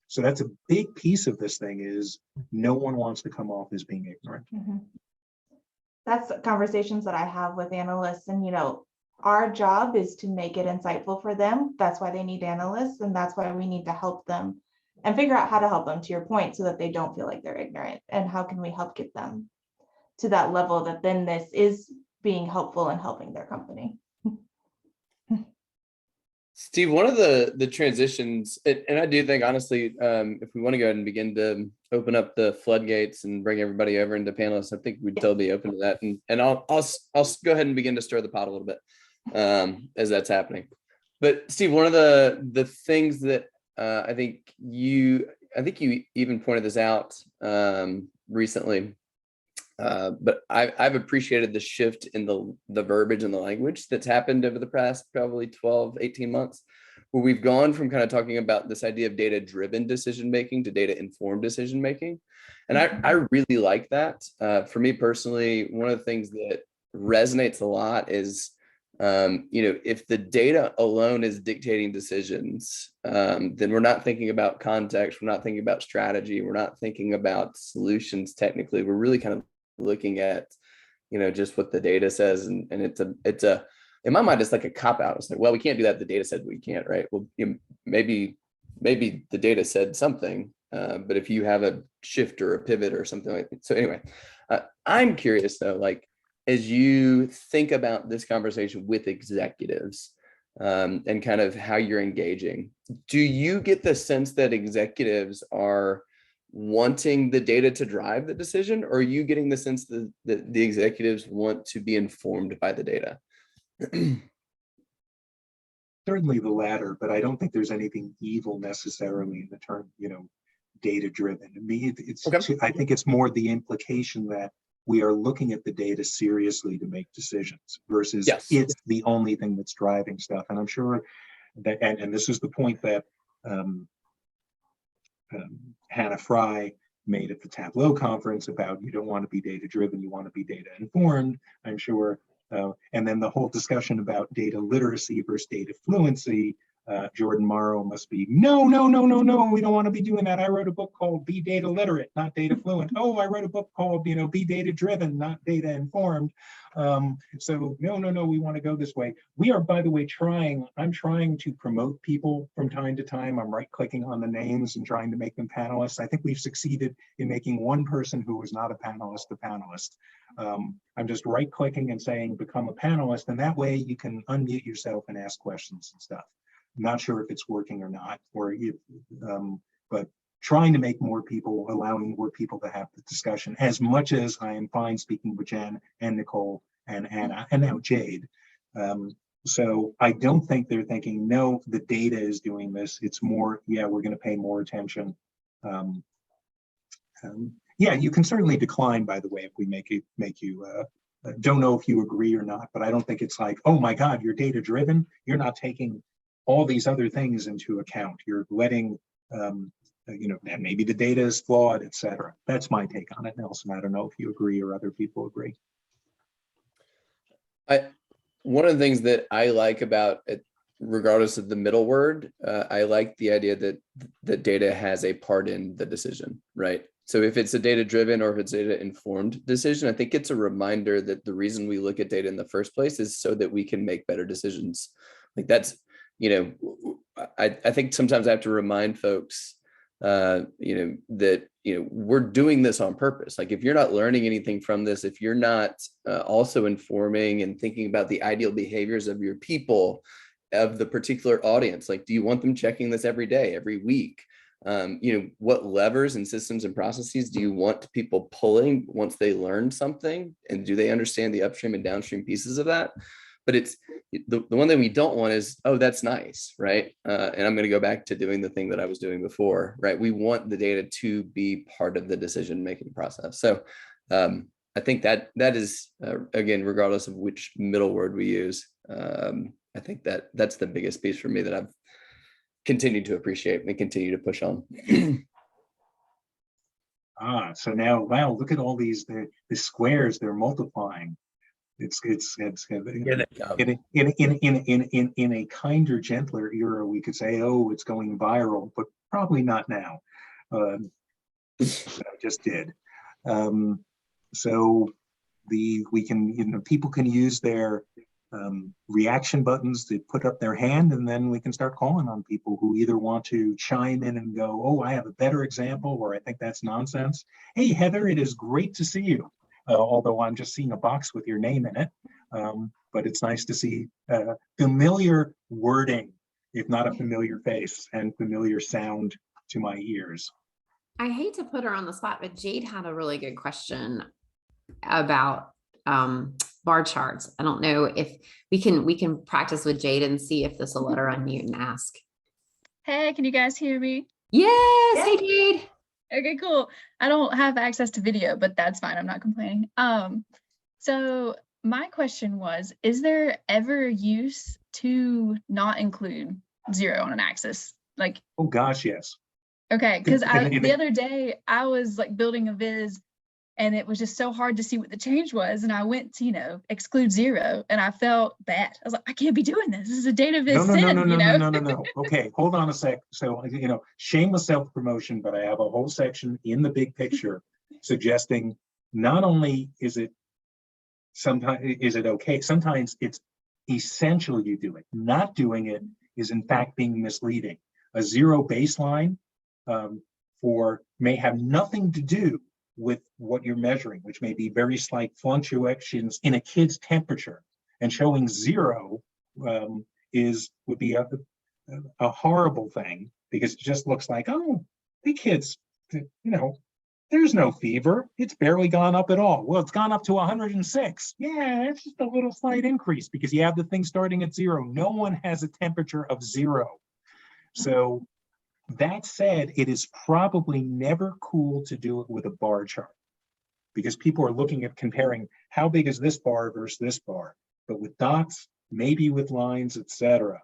So that's a big piece of this thing, is no one wants to come off as being ignorant. That's conversations that I have with analysts, and our job is to make it insightful for them. That's why they need analysts, and that's why we need to help them and figure out how to help them, to your point, so that they don't feel like they're ignorant. And how can we help get them to that level that then this is being helpful and helping their company. Steve, one of the transitions, and I do think, honestly, if we want to go ahead and begin to open up the floodgates and bring everybody over into panelists, I think we'd still be open to that. And I'll go ahead and begin to stir the pot a little bit as that's happening. But Steve, one of the things that I think you even pointed this out recently, but I've appreciated the shift in the verbiage and the language that's happened over the past probably 12, 18 months, where we've gone from kind of talking about this idea of data-driven decision-making to data-informed decision-making. And I really like that. For me personally, one of the things that resonates a lot is, if the data alone is dictating decisions, then we're not thinking about context, we're not thinking about strategy, we're not thinking about solutions technically. We're really kind of looking at, just what the data says, and it's a in my mind, it's like a cop out. It's like, well, we can't do that. The data said we can't, right? Well, maybe the data said something, but if you have a shift or a pivot or something like that. So anyway, I'm curious though, like, as you think about this conversation with executives and kind of how you're engaging, do you get the sense that executives are wanting the data to drive the decision, or are you getting the sense that the executives want to be informed by the data? Certainly the latter, but I don't think there's anything evil necessarily in the term, data driven. I mean, Okay. I think it's more the implication that we are looking at the data seriously to make decisions versus it's the only thing that's driving stuff. And I'm sure that, and this is the point that Hannah Fry made at the Tableau conference about, you don't want to be data driven, you want to be data informed, I'm sure. And then the whole discussion about data literacy versus data fluency, Jordan Morrow must be, no, we don't want to be doing that. I wrote a book called Be Data Literate, Not Data Fluent. Oh, I wrote a book called, Be Data Driven, Not Data Informed. So no, we want to go this way. We are, by the way, I'm trying to promote people from time to time. I'm right-clicking on the names and trying to make them panelists. I think we've succeeded in making one person who was not a panelist. I'm just right-clicking and saying, become a panelist, and that way you can unmute yourself and ask questions and stuff. I'm not sure if it's working or not, but trying to make more people, allowing more people to have the discussion, as much as I am fine speaking with Jen and Nicole and Anna and now Jade. So I don't think they're thinking, no, the data is doing this. It's more, we're going to pay more attention. You can certainly decline, by the way, if we make you don't know if you agree or not, but I don't think it's like, oh my God, you're data driven. You're not taking all these other things into account. You're letting, and maybe the data is flawed, et cetera. That's my take on it, Nelson. I don't know if you agree or other people agree. One of the things that I like about it, regardless of the middle word, I like the idea that the data has a part in the decision, right? So if it's a data-driven or if it's data-informed decision, I think it's a reminder that the reason we look at data in the first place is so that we can make better decisions. Like that's, I think sometimes I have to remind folks, that, we're doing this on purpose. Like if you're not learning anything from this, if you're not also informing and thinking about the ideal behaviors of your people, of the particular audience, like, do you want them checking this every day, every week? What levers and systems and processes do you want people pulling once they learn something? And do they understand the upstream and downstream pieces of that? But it's the one thing we don't want is, oh, that's nice, right? And I'm going to go back to doing the thing that I was doing before, right? We want the data to be part of the decision-making process. So I think that is, again, regardless of which middle word we use, I think that's the biggest piece for me that I've continued to appreciate and continue to push on. So now, wow, look at all these, the squares, they're multiplying. It's Here they come. in a kinder, gentler era, we could say, oh, it's going viral, but probably not now. Just did. So we can, people can use their reaction buttons to put up their hand, and then we can start calling on people who either want to chime in and go, oh, I have a better example, or I think that's nonsense. Hey, Heather, it is great to see you. Although I'm just seeing a box with your name in it. But it's nice to see familiar wording, if not a familiar face, and familiar sound to my ears. I hate to put her on the spot, but Jade had a really good question about bar charts. I don't know if we can practice with Jade and see if this will let her unmute and ask. Hey, can you guys hear me? Yes, hey Jade. Okay, cool. I don't have access to video, but that's fine. I'm not complaining. So my question was, is there ever use to not include 0 on an axis? Like, oh gosh, yes. Okay, because the other day I was like building a viz and it was just so hard to see what the change was. And I went to, exclude 0, and I felt bad. I was like, I can't be doing this. This is a data viz No. Okay, hold on a sec. So, shameless self-promotion, but I have a whole section in the big picture suggesting not only is it okay, sometimes it's essential you do it. Not doing it is in fact being misleading. A 0 baseline may have nothing to do with what you're measuring, which may be very slight fluctuations in a kid's temperature, and showing 0 would be a horrible thing, because it just looks like, oh, the kids, there's no fever. It's barely gone up at all. Well, it's gone up to 106. Yeah, it's just a little slight increase because you have the thing starting at 0. No one has a temperature of 0. So that said, it is probably never cool to do it with a bar chart, because people are looking at comparing how big is this bar versus this bar. But with dots, maybe with lines, etc.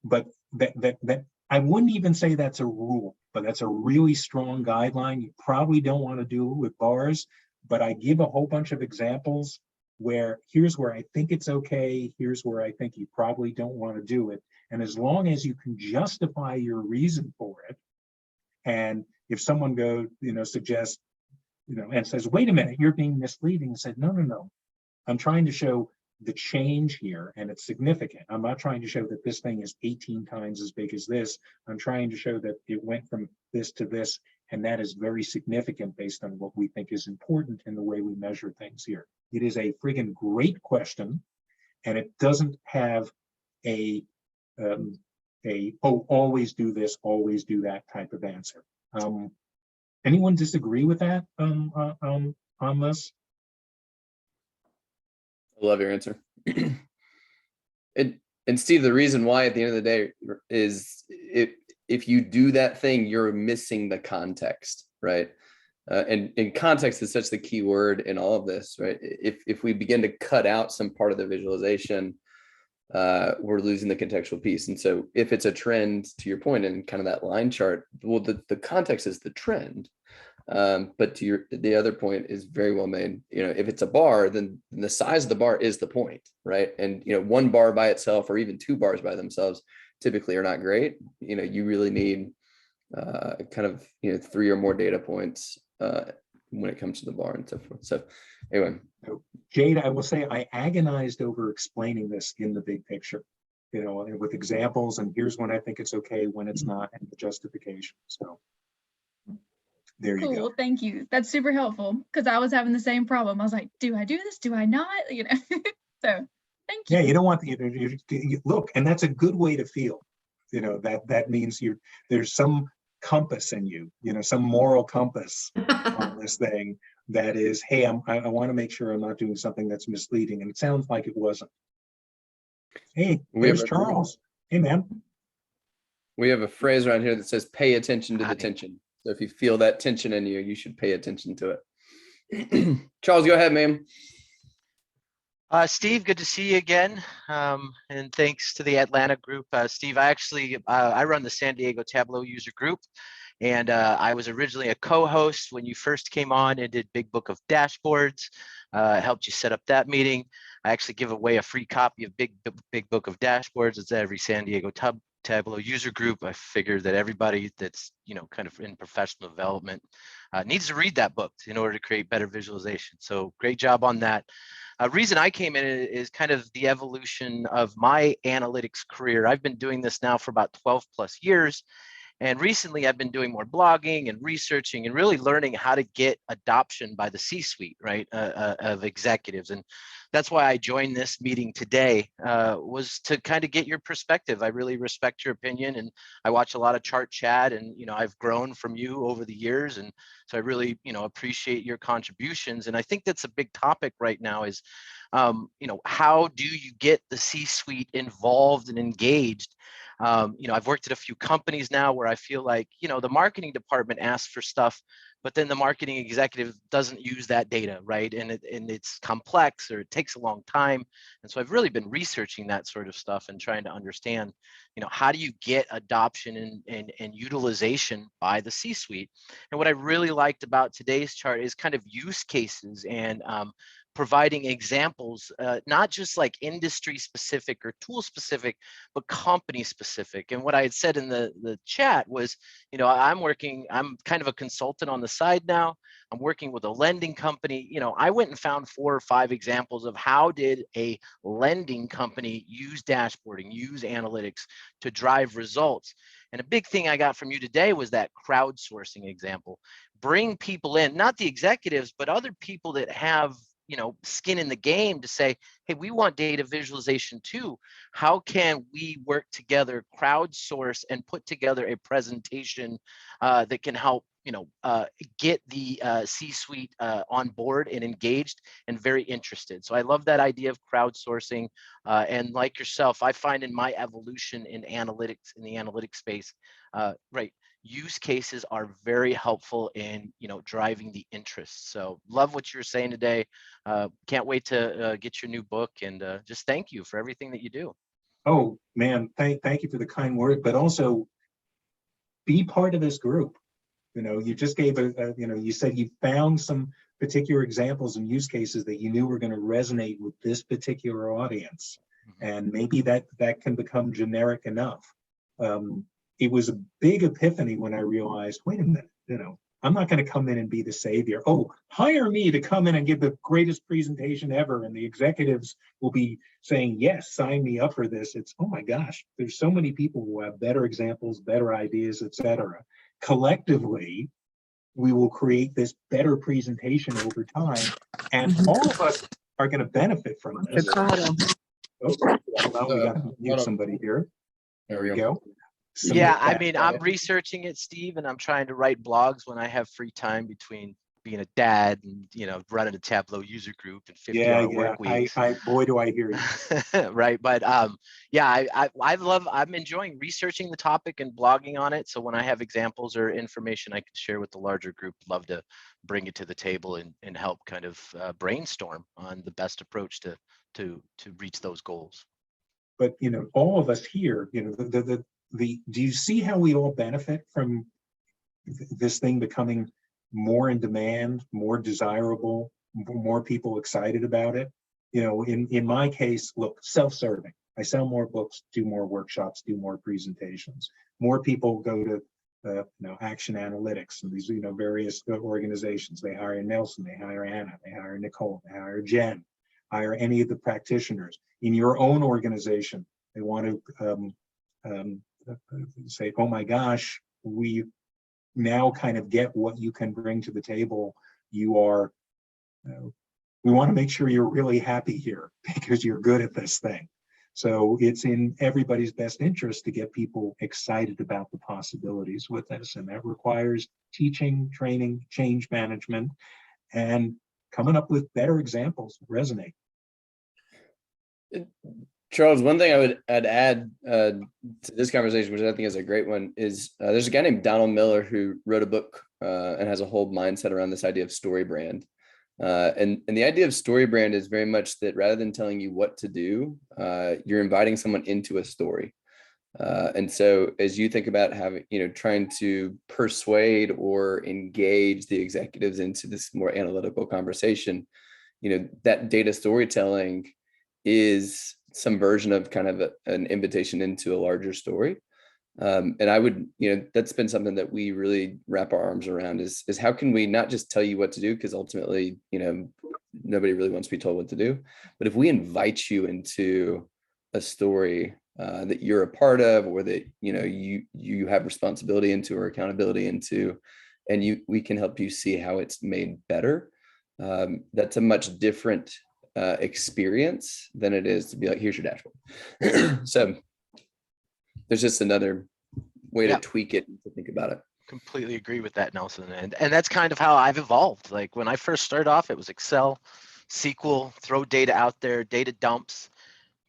But that I wouldn't even say that's a rule, but that's a really strong guideline. You probably don't want to do it with bars, but I give a whole bunch of examples where here's where I think it's okay, here's where I think you probably don't want to do it. And as long as you can justify your reason for it, and if someone suggests, and says, wait a minute, you're being misleading, and said, no, I'm trying to show the change here, and it's significant. I'm not trying to show that this thing is 18 times as big as this. I'm trying to show that it went from this to this, and that is very significant based on what we think is important in the way we measure things here. It is a friggin' great question, and it doesn't have always do this, always do that type of answer. Anyone disagree with that on this? I love your answer. And Steve, the reason why at the end of the day is if you do that thing, you're missing the context, right? And context is such the key word in all of this, right? If we begin to cut out some part of the visualization, we're losing the contextual piece. And so if it's a trend, to your point, and kind of that line chart, well, the context is the trend. But to the other point is very well made. If it's a bar, then the size of the bar is the point, right? And one bar by itself, or even 2 bars by themselves, typically are not great. You really need kind of 3 or more data points when it comes to the bar and so forth. So anyway, Jade, I will say I agonized over explaining this in the big picture, with examples, and here's when I think it's okay, when it's not, and the justification. So there you go. Cool, thank you. That's super helpful, because I was having the same problem. I was like, do I do this? Do I not? So thank you. Yeah, you don't want look, and that's a good way to feel. That means there's some compass in you, some moral compass on this thing that is, hey, I want to make sure I'm not doing something that's misleading, and it sounds like it wasn't. Hey, there's Charles. Hey, man. We have a phrase around here that says, pay attention to the tension. So if you feel that tension in you, you should pay attention to it. Charles, go ahead, ma'am. Steve, good to see you again. And thanks to the Atlanta group. Steve, I run the San Diego Tableau user group. And I was originally a co-host when you first came on and did Big Book of Dashboards. Helped you set up that meeting. I actually give away a free copy of Big Book of Dashboards. It's every San Diego Tableau user group. I figured that everybody that's kind of in professional development needs to read that book in order to create better visualization. So great job on that. Reason I came in is kind of the evolution of my analytics career. I've been doing this now for about 12 plus years. And recently I've been doing more blogging and researching and really learning how to get adoption by the C-suite, right, of executives. And that's why I joined this meeting today, was to kind of get your perspective. I really respect your opinion, and I watch a lot of Chart Chat, and I've grown from you over the years, and so I really appreciate your contributions. And I think that's a big topic right now is how do you get the C-suite involved and engaged? I've worked at a few companies now where I feel like, the marketing department asks for stuff, but then the marketing executive doesn't use that data, right? And it's complex, or it takes a long time. And so I've really been researching that sort of stuff and trying to understand, how do you get adoption and utilization by the C-suite? And what I really liked about today's chart is kind of use cases and providing examples, not just like industry specific or tool specific, but company specific. And what I had said in the chat was, I'm kind of a consultant on the side now. I'm working with a lending company. I went and found 4 or 5 examples of how did a lending company use dashboarding, use analytics to drive results. And a big thing I got from you today was that crowdsourcing example. Bring people in, not the executives, but other people that have skin in the game to say, hey, we want data visualization too. How can we work together, crowdsource, and put together a presentation that can help get the C-suite on board and engaged and very interested. So I love that idea of crowdsourcing. And like yourself, I find in my evolution in analytics, in the analytics space, right, use cases are very helpful in driving the interest. So love what you're saying today. Can't wait to get your new book, and just thank you for everything that you do. Oh man, thank you for the kind word, but also be part of this group. You just gave you said you found some particular examples and use cases that you knew were going to resonate with this particular audience. And maybe that can become generic enough. It was a big epiphany when I realized, wait a minute, I'm not going to come in and be the savior. Oh, hire me to come in and give the greatest presentation ever, and the executives will be saying, yes, sign me up for this. It's, oh my gosh, there's so many people who have better examples, better ideas, etc. Collectively, we will create this better presentation over time, and all of us are going to benefit from this. Oh, well, we got to mute somebody here. There we go. Yeah, I mean, I'm researching it, Steve, and I'm trying to write blogs when I have free time between being a dad and running a Tableau user group and 50-hour work weeks. Boy, do I hear you. Right, but I'm enjoying researching the topic and blogging on it. So when I have examples or information I can share with the larger group, love to bring it to the table and help kind of brainstorm on the best approach to reach those goals. But all of us here, do you see how we all benefit from this thing becoming more in demand, more desirable, more people excited about it? In my case, look, self-serving. I sell more books, do more workshops, do more presentations. More people go to Action Analytics and these various organizations. They hire Nelson, they hire Anna, they hire Nicole, they hire Jen, hire any of the practitioners. In your own organization, they want to say, oh my gosh, we now kind of get what you can bring to the table. You are, we want to make sure you're really happy here because you're good at this thing. So it's in everybody's best interest to get people excited about the possibilities with this. And that requires teaching, training, change management, and coming up with better examples that resonate. Charles, one thing I'd add to this conversation, which I think is a great one, is there's a guy named Donald Miller who wrote a book and has a whole mindset around this idea of story brand. And the idea of story brand is very much that rather than telling you what to do, you're inviting someone into a story. And so as you think about having, trying to persuade or engage the executives into this more analytical conversation, that data storytelling is some version of kind of an invitation into a larger story. And I would, that's been something that we really wrap our arms around is how can we not just tell you what to do, because ultimately, nobody really wants to be told what to do. But if we invite you into a story that you're a part of, or that, you have responsibility into or accountability into, and we can help you see how it's made better. That's a much different experience than it is to be like, here's your dashboard. So there's just another way to tweak it, to think about it. Completely agree with that, Nelson. And that's kind of how I've evolved. Like when I first started off, it was Excel, SQL, throw data out there, data dumps.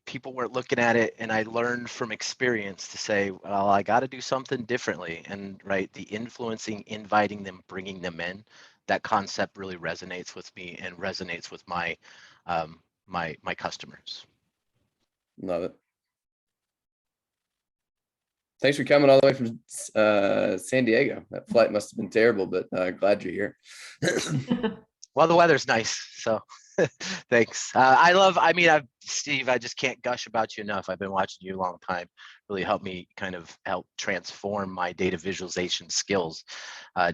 People weren't looking at it, and I learned from experience to say, well, I got to do something differently. And the influencing, inviting them, bringing them in, that concept really resonates with me and resonates with my my customers. Love it. Thanks for coming all the way from San Diego. That flight must have been terrible, but glad you're here. Well, the weather's nice, so thanks. Steve, I just can't gush about you enough. I've been watching you a long time. Really helped me help transform my data visualization skills.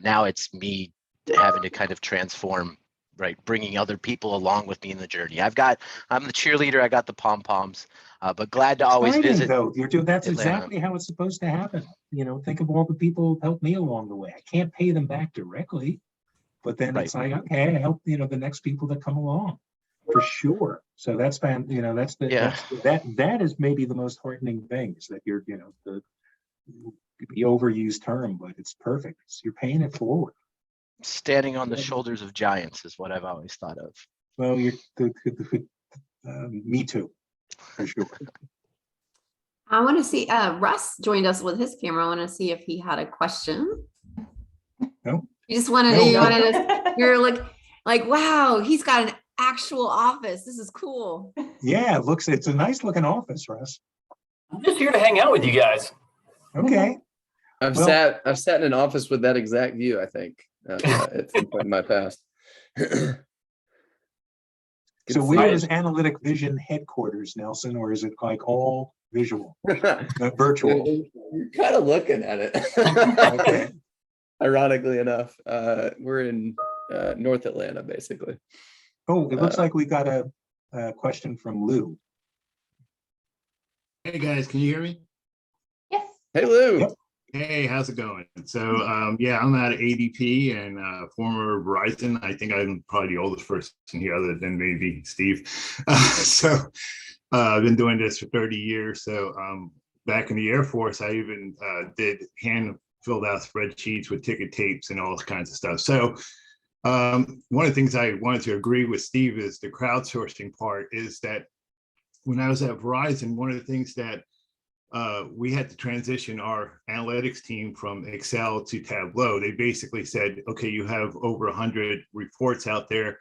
Now it's me having to kind of transform, bringing other people along with me in the journey. I'm the cheerleader. I got the pom-poms, but glad to always visit. Though. That's Atlanta. exactly how it's supposed to happen. Think of all the people who helped me along the way. I can't pay them back directly, but then it's like, okay, I help, the next people that come along for sure. So that's that is maybe the most heartening thing, is that you're, the overused term, but it's perfect. You're paying it forward. Standing on the shoulders of giants is what I've always thought of. Well, me too, for sure. I want to see, Russ joined us with his camera. I want to see if he had a question. No. You just wanted to, you're like, wow, he's got an actual office. This is cool. Yeah, it's a nice looking office, Russ. I'm just here to hang out with you guys. Okay. I've sat in an office with that exact view, I think, at some point in my past. So where is Analytic Vision headquarters, Nelson, or is it like all visual, virtual? You're kind of looking at it. Okay. Ironically enough, we're in North Atlanta, basically. Oh, it looks like we got a question from Lou. Hey guys, can you hear me? Yes. Hey Lou. Yep. Hey, how's it going? So I'm at ADP and former Verizon. I think I'm probably the oldest person here other than maybe Steve. I've been doing this for 30 years. So back in the Air Force, I even did hand filled out spreadsheets with ticket tapes and all kinds of stuff. So one of the things I wanted to agree with Steve is the crowdsourcing part, is that when I was at Verizon, one of the things that we had to transition our analytics team from Excel to Tableau. They basically said, okay, you have over 100 reports out there.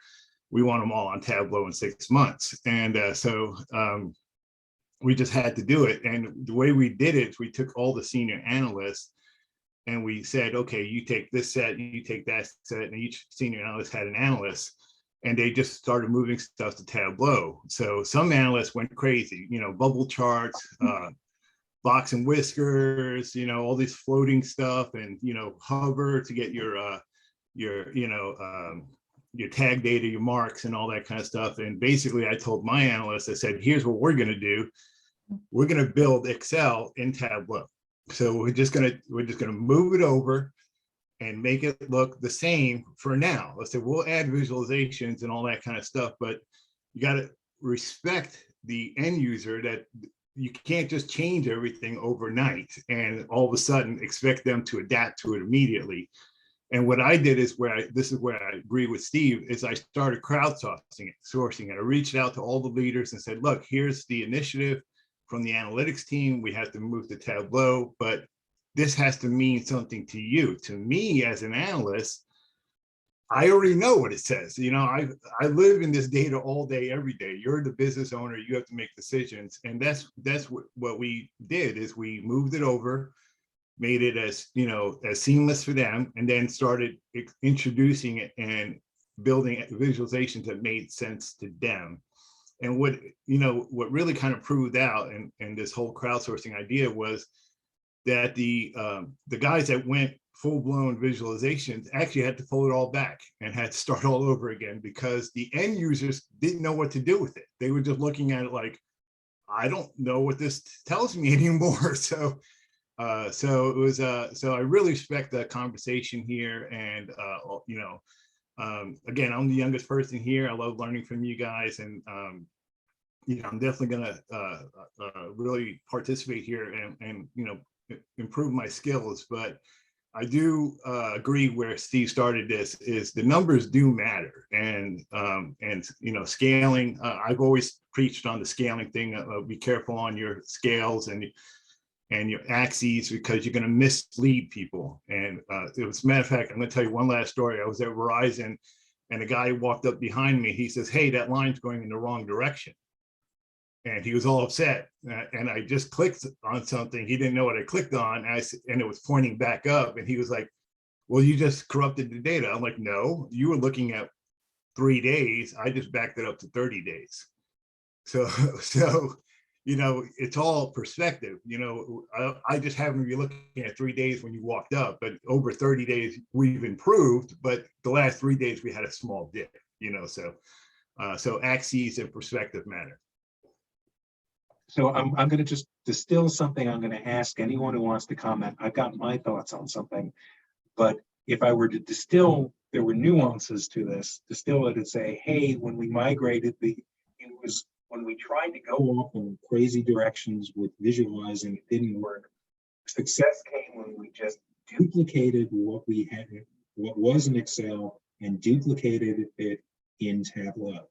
We want them all on Tableau in 6 months. And so we just had to do it. And the way we did it is we took all the senior analysts and we said, okay, you take this set, you take that set, and each senior analyst had an analyst. And they just started moving stuff to Tableau. So some analysts went crazy, bubble charts, box and whiskers, all these floating stuff, and hover to get your tag data, your marks, and all that kind of stuff. And basically, I told my analysts, I said, here's what we're going to do. We're going to build Excel in Tableau. So we're just going to move it over and make it look the same for now. Let's say we'll add visualizations and all that kind of stuff, but you got to respect the end user, that you can't just change everything overnight and all of a sudden expect them to adapt to it immediately. And what I did is this is where I agree with Steve, is I started crowdsourcing it. I reached out to all the leaders and said, look, here's the initiative from the analytics team. We have to move to Tableau, but this has to mean something to you. To me as an analyst, I already know what it says. I live in this data all day, every day. You're the business owner. You have to make decisions. And that's what we did is we moved it over, made it as seamless for them, and then started introducing it and building visualizations that made sense to them. And what really kind of proved out and this whole crowdsourcing idea was that the guys that went full-blown visualizations actually had to pull it all back and had to start all over again because the end users didn't know what to do with it. They were just looking at it like, I don't know what this tells me anymore. So it was so I really respect the conversation here. And again, I'm the youngest person here. I love learning from you guys, and I'm definitely gonna really participate here and improve my skills. But I do agree where Steve started this is the numbers do matter, and scaling. I've always preached on the scaling thing. Be careful on your scales and your axes because you're going to mislead people. And as a matter of fact, I'm going to tell you one last story. I was at Verizon, and a guy walked up behind me. He says, "Hey, that line's going in the wrong direction." And he was all upset. And I just clicked on something. He didn't know what I clicked on. And it was pointing back up. And he was like, "Well, you just corrupted the data." I'm like, "No, you were looking at 3 days. I just backed it up to 30 days. So it's all perspective. I just happen to be looking at 3 days when you walked up, but over 30 days, we've improved. But the last 3 days, we had a small dip, so axes and perspective matter. So I'm going to just distill something. I'm going to ask anyone who wants to comment. I've got my thoughts on something, but if I were to distill, there were nuances to this. Distill it and say, hey, when we migrated, it was when we tried to go off in crazy directions with visualizing, it didn't work. Success came when we just duplicated what we had, what was in Excel, and duplicated it in Tableau.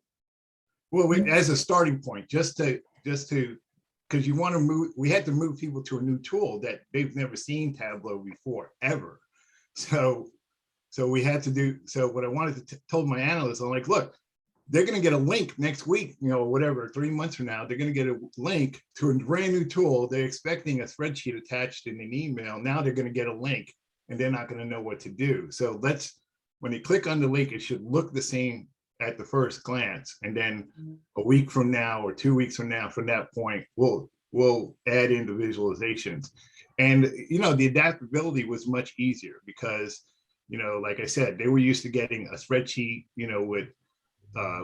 Well, as a starting point, just to because you want to move, we had to move people to a new tool that they've never seen Tableau before, ever. So we had to do, so what I wanted to told my analysts, I'm like, look, they're going to get a link next week, whatever, 3 months from now, they're going to get a link to a brand new tool. They're expecting a spreadsheet attached in an email. Now they're going to get a link and they're not going to know what to do. So when you click on the link, it should look the same at the first glance. And then a week from now or 2 weeks from now, from that point, we'll add in the visualizations. And, the adaptability was much easier because, like I said, they were used to getting a spreadsheet, with,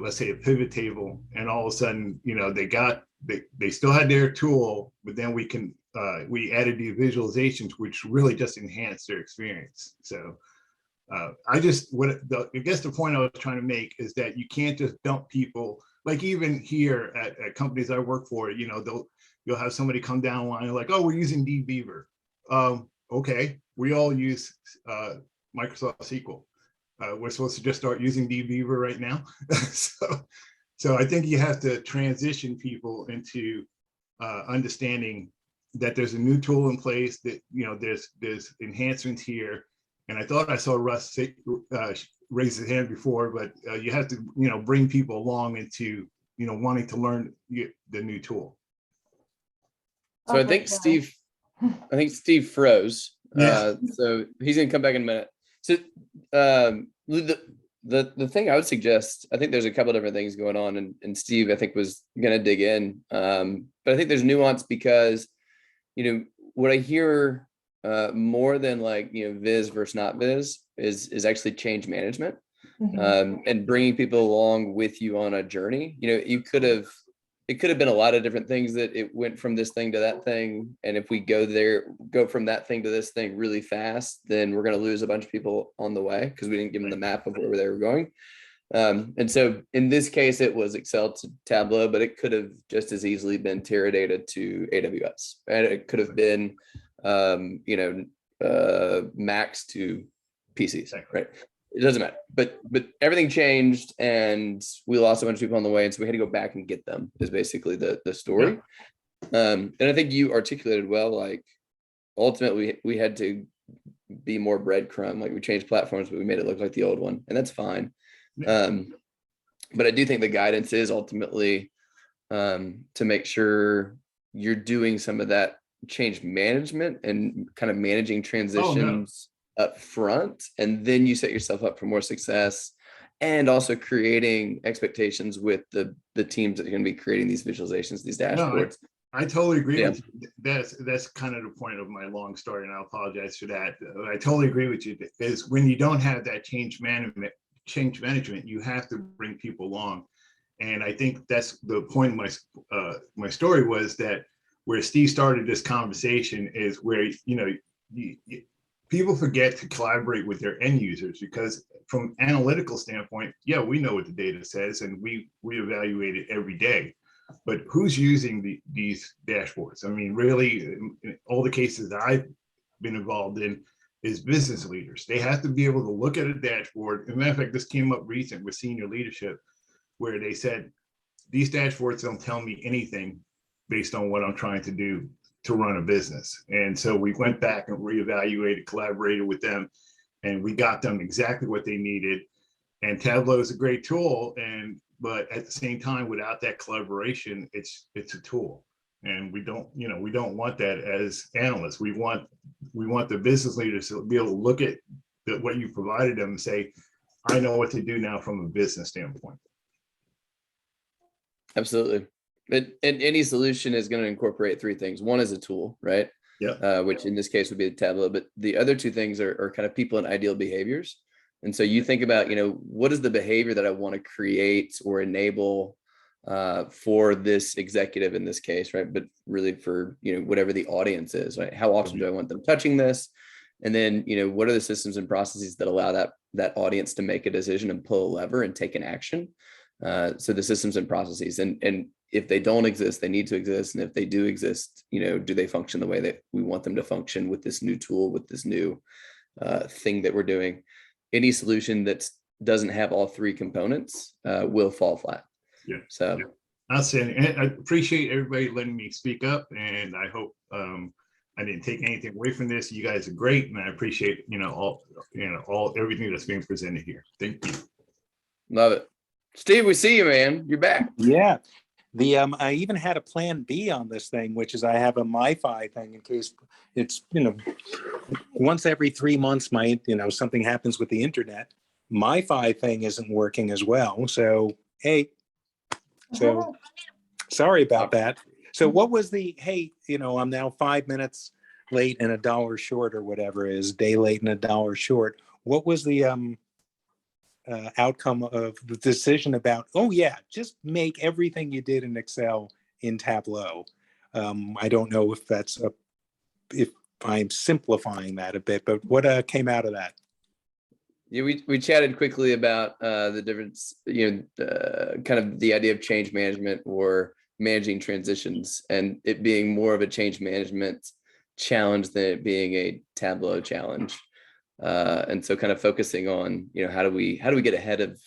let's say a pivot table, and all of a sudden, they still had their tool, but then we added the visualizations, which really just enhanced their experience. So I guess the point I was trying to make is that you can't just dump people, like even here at companies I work for, you'll have somebody come down the line like, "Oh, we're using dbeaver." Okay, we all use Microsoft SQL. We're supposed to just start using dbeaver right now. So I think you have to transition people into understanding that there's a new tool in place, that there's enhancements here. And I thought I saw Russ raise his hand before, but you have to bring people along into wanting to learn the new tool. So I think Steve froze. Yeah. So he's gonna come back in a minute. So the thing I would suggest, I think there's a couple of different things going on, and Steve, I think, was gonna dig in. But I think there's nuance because, what I hear more than Viz versus not Viz is actually change management. And bringing people along with you on a journey. It could have been a lot of different things that it went from this thing to that thing. And if we go from that thing to this thing really fast, then we're going to lose a bunch of people on the way because we didn't give them the map of where they were going. And so in this case, it was Excel to Tableau, but it could have just as easily been Teradata to AWS. And it could have been, Macs to PCs, right? It doesn't matter, but everything changed and we lost a bunch of people on the way. And so we had to go back and get them is basically the story. And I think you articulated well, ultimately we had to be more breadcrumb. Like we changed platforms, but we made it look like the old one, and that's fine. But I do think the guidance is ultimately to make sure you're doing some of that change management and kind of managing transitions up front, and then you set yourself up for more success, and also creating expectations with the teams that are going to be creating these visualizations, these dashboards. I totally agree with you. That's kind of the point of my long story, and I apologize for that. I totally agree with you. Is when you don't have that change management, you have to bring people along, and I think that's the point of my story was that where Steve started this conversation is where people forget to collaborate with their end users, because from analytical standpoint, yeah, we know what the data says and we evaluate it every day. But who's using these dashboards? I mean, really, in all the cases that I've been involved in is business leaders. They have to be able to look at a dashboard. As a matter of fact, this came up recent with senior leadership, where they said, these dashboards don't tell me anything based on what I'm trying to do to run a business. And so we went back and reevaluated, collaborated with them, and we got them exactly what they needed. And Tableau is a great tool, but at the same time, without that collaboration, it's a tool, and we don't want that as analysts. We want the business leaders to be able to look at what you provided them and say, I know what to do now from a business standpoint. Absolutely. And any solution is going to incorporate three things. One is a tool, right? Yeah. Which in this case would be the Tableau, but the other two things are kind of people and ideal behaviors. And so you think about, what is the behavior that I want to create or enable for this executive in this case, right? But really for, whatever the audience is, right? How often do I want them touching this? And then, what are the systems and processes that allow that audience to make a decision and pull a lever and take an action? So the systems and processes, and if they don't exist, they need to exist. And if they do exist, do they function the way that we want them to function with this new tool, with this new thing that we're doing? Any solution that doesn't have all three components will fall flat. Yeah. So I'll say, and I appreciate everybody letting me speak up, and I hope I didn't take anything away from this. You guys are great, and I appreciate everything that's being presented here. Thank you. Love it. Steve, we see you, man. You're back. Yeah. I even had a plan B on this thing, which is I have a MiFi thing in case it's, once every 3 months, something happens with the internet. MiFi thing isn't working as well. So, hey, sorry about that. So what was I'm now 5 minutes late and $1 short or whatever it is, day late and $1 short. What was the outcome of the decision about, just make everything you did in Excel in Tableau? I don't know if if I'm simplifying that a bit, but what came out of that? Yeah, we chatted quickly about the difference, kind of the idea of change management or managing transitions, and it being more of a change management challenge than it being a Tableau challenge. And so kind of focusing on, how do we get ahead of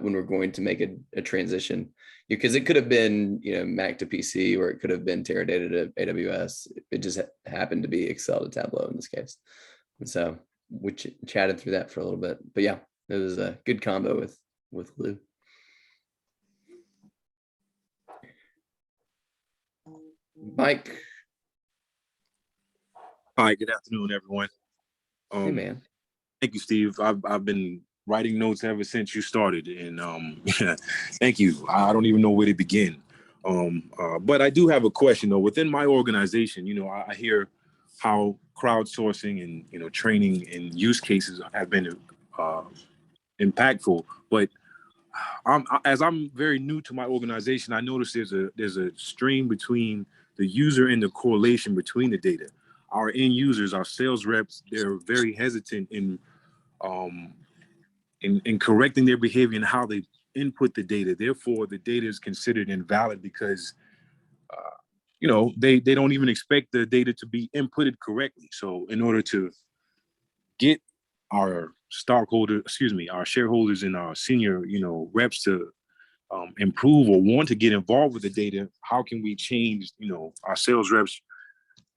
when we're going to make a transition, because it could have been, Mac to PC, or it could have been Teradata to AWS. It just happened to be Excel to Tableau in this case. And so we chatted through that for a little bit, but yeah, it was a good combo with Lou. Mike. Hi, good afternoon, everyone. Hey, man. Thank you, Steve. I've been writing notes ever since you started, and thank you. I don't even know where to begin. But I do have a question though. Within my organization, I hear how crowdsourcing and training and use cases have been impactful. But as I'm very new to my organization, I notice there's a stream between the user and the correlation between the data. Our end users, our sales reps, they're very hesitant in correcting their behavior and how they input the data. Therefore, the data is considered invalid because, they don't even expect the data to be inputted correctly. So in order to get our our shareholders and our senior, reps to improve or want to get involved with the data, how can we change, our sales reps?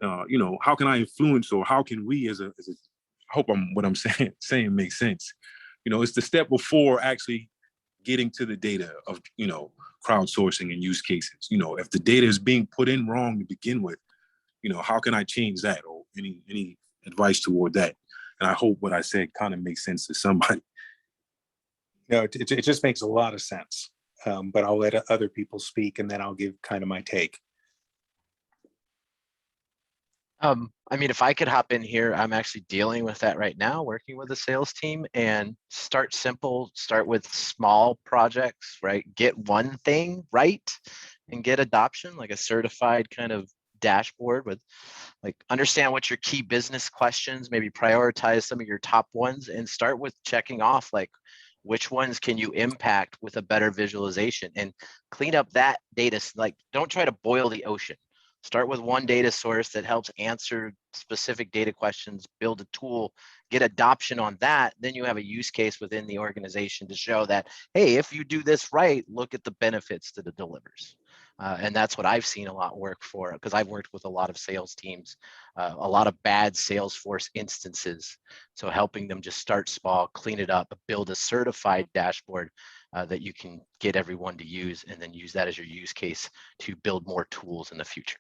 How can I influence, or how can we as a hope what I'm saying makes sense. It's the step before actually getting to the data of, crowdsourcing and use cases. If the data is being put in wrong to begin with, how can I change that, or any advice toward that? And I hope what I said kind of makes sense to somebody. No, it just makes a lot of sense. But I'll let other people speak, and then I'll give kind of my take. I mean, if I could hop in here, I'm actually dealing with that right now, working with a sales team, and start simple, start with small projects, right? Get one thing right and get adoption, like a certified kind of dashboard with, like, understand what your key business questions, maybe prioritize some of your top ones, and start with checking off, like, which ones can you impact with a better visualization, and clean up that data. Like, don't try to boil the ocean. Start with one data source that helps answer specific data questions, build a tool, get adoption on that. Then you have a use case within the organization to show that, hey, if you do this right, look at the benefits that it delivers. And that's what I've seen a lot work for, because I've worked with a lot of sales teams, a lot of bad Salesforce instances. So helping them just start small, clean it up, build a certified dashboard that you can get everyone to use, and then use that as your use case to build more tools in the future.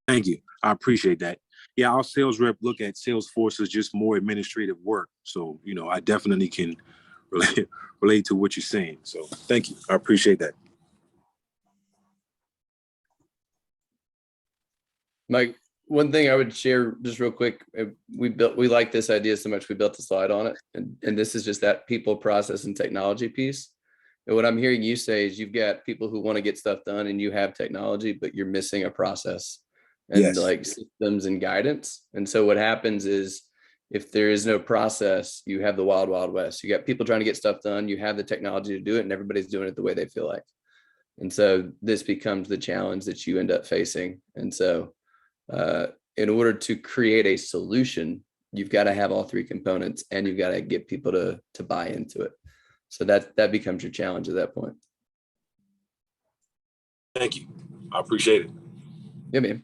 Thank you. I appreciate that. Yeah, our sales rep look at Salesforce as just more administrative work. So, I definitely can relate to what you're saying. So thank you. I appreciate that. Mike, one thing I would share just real quick, we like this idea so much, we built a slide on it. And this is just that people, process, and technology piece. And what I'm hearing you say is you've got people who want to get stuff done and you have technology, but you're missing a process and Yes. like systems and guidance. And so what happens is if there is no process, you have the wild, wild west. You got people trying to get stuff done, you have the technology to do it, and everybody's doing it the way they feel like. And so this becomes the challenge that you end up facing. And so in order to create a solution, you've got to have all three components, and you've got to get people to buy into it. So that becomes your challenge at that point. Thank you. I appreciate it. Yeah, man.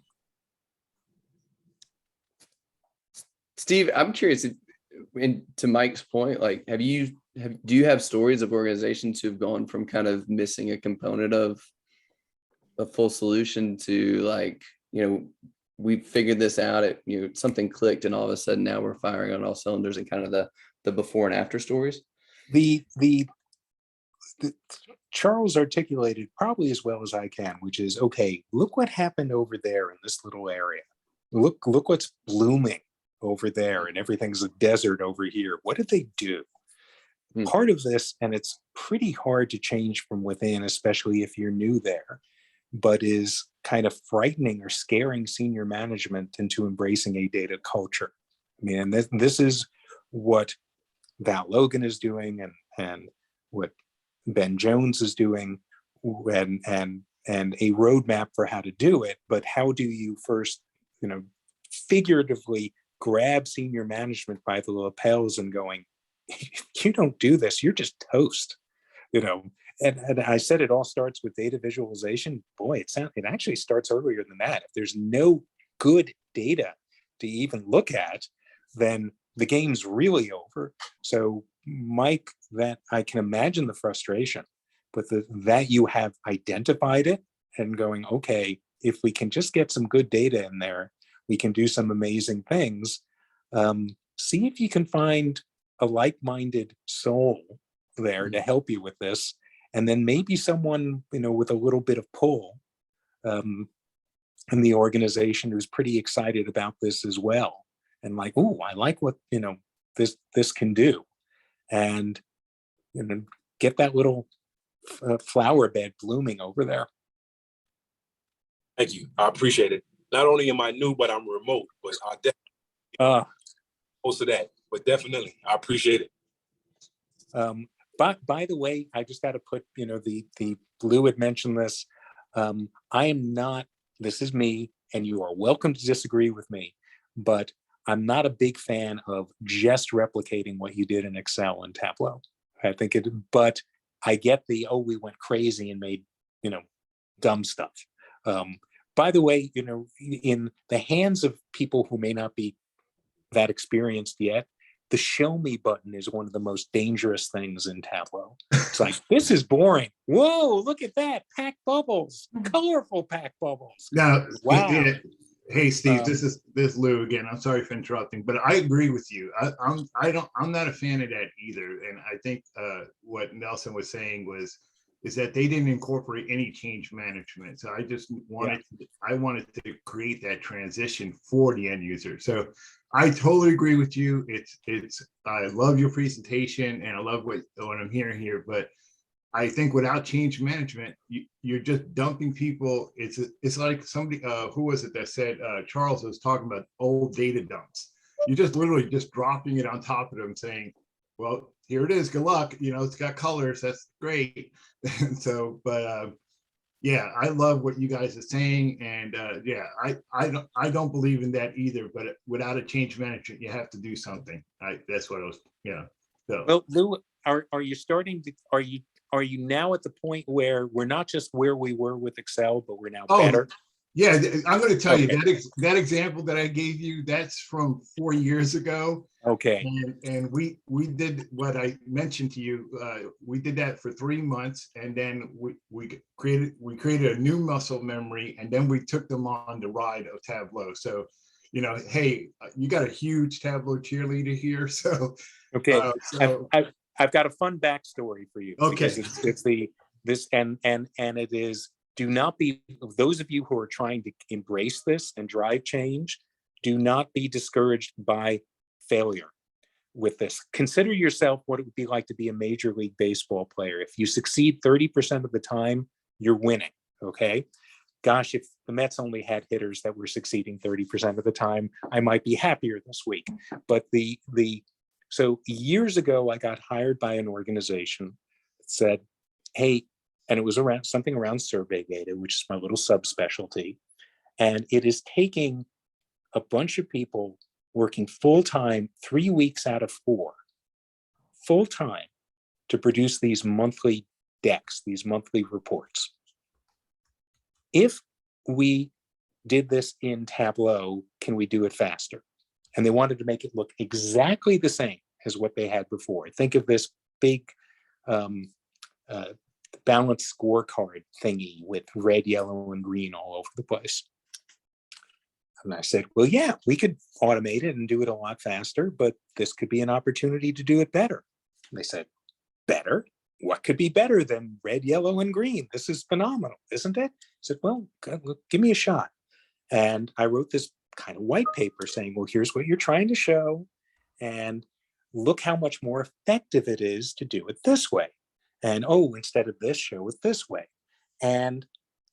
Steve, I'm curious, to Mike's point, like, do you have stories of organizations who've gone from kind of missing a component of a full solution to, like, we figured this out, something clicked, and all of a sudden now we're firing on all cylinders, and kind of the before and after stories? The Charles articulated probably as well as I can, which is, okay, look what happened over there in this little area. Look what's blooming over there, and everything's a desert over here. What did they do? Part of this, and it's pretty hard to change from within, especially if you're new there, but is kind of frightening or scaring senior management into embracing a data culture. I mean, this is what Val Logan is doing, and what Ben Jones is doing, and a roadmap for how to do it. But how do you first, figuratively grab senior management by the lapels and going, you don't do this, you're just toast, And I said it all starts with data visualization. Boy, it actually starts earlier than that. If there's no good data to even look at, then the game's really over. So, Mike, that I can imagine the frustration, but that you have identified it and going, okay, if we can just get some good data in there, we can do some amazing things. See if you can find a like-minded soul there to help you with this. And then maybe someone, with a little bit of pull in the organization who's pretty excited about this as well. And like, oh, I like what, this can do. And, get that little flower bed blooming over there. Thank you. I appreciate it. Not only am I new, but I'm remote, but I definitely most of that, but definitely I appreciate it. But by the way, I just got to put, the Blue had mentioned this. I am not, this is me, and you are welcome to disagree with me, but I'm not a big fan of just replicating what you did in Excel and Tableau. I think but I get we went crazy and made, dumb stuff. By the way, in the hands of people who may not be that experienced yet, the show me button is one of the most dangerous things in Tableau. It's like, this is boring. Whoa, look at that. Packed bubbles, colorful packed bubbles. Now, Wow. Hey, Steve, this is Lou again. I'm sorry for interrupting, but I agree with you. I'm not a fan of that either. And I think what Nelson was saying is that they didn't incorporate any change management. So I just wanted to create that transition for the end user. So I totally agree with you. I love your presentation and I love what I'm hearing here, but I think without change management, you're just dumping people. It's like somebody, who was it that said, Charles was talking about old data dumps. You're just literally just dropping it on top of them saying, well, here it is, good luck. It's got colors, that's great. So, but yeah, I love what you guys are saying. And yeah, I don't believe in that either, but without a change management, you have to do something. That's what I was, so. Well, Lou, are you starting to, are you now at the point where we're not just where we were with Excel, but we're now better? Yeah, I'm going to tell you that example that I gave you, that's from 4 years ago. Okay. And we did what I mentioned to you. We did that for 3 months, and then we created a new muscle memory, and then we took them on the ride of Tableau. So, hey, you got a huge Tableau cheerleader here. So okay, I've got a fun backstory for you. Okay, because it is, do not be, those of you who are trying to embrace this and drive change, do not be discouraged by failure with this. Consider yourself what it would be like to be a Major League Baseball player. If you succeed 30% of the time, you're winning, okay? Gosh, if the Mets only had hitters that were succeeding 30% of the time, I might be happier this week. But so years ago, I got hired by an organization that said, hey, and it was something around survey data, which is my little subspecialty. And it is taking a bunch of people working full-time, 3 weeks out of 4, full-time, to produce these monthly decks, these monthly reports. If we did this in Tableau, can we do it faster? And they wanted to make it look exactly the same as what they had before. Think of this big balanced scorecard thingy with red, yellow, and green all over the place. And I said, well, yeah, we could automate it and do it a lot faster, but this could be an opportunity to do it better. And they said, better? What could be better than red, yellow, and green? This is phenomenal, isn't it? I said, well, give me a shot. And I wrote this kind of white paper saying, well, here's what you're trying to show. And look how much more effective it is to do it this way. And oh, instead of this, show it this way. And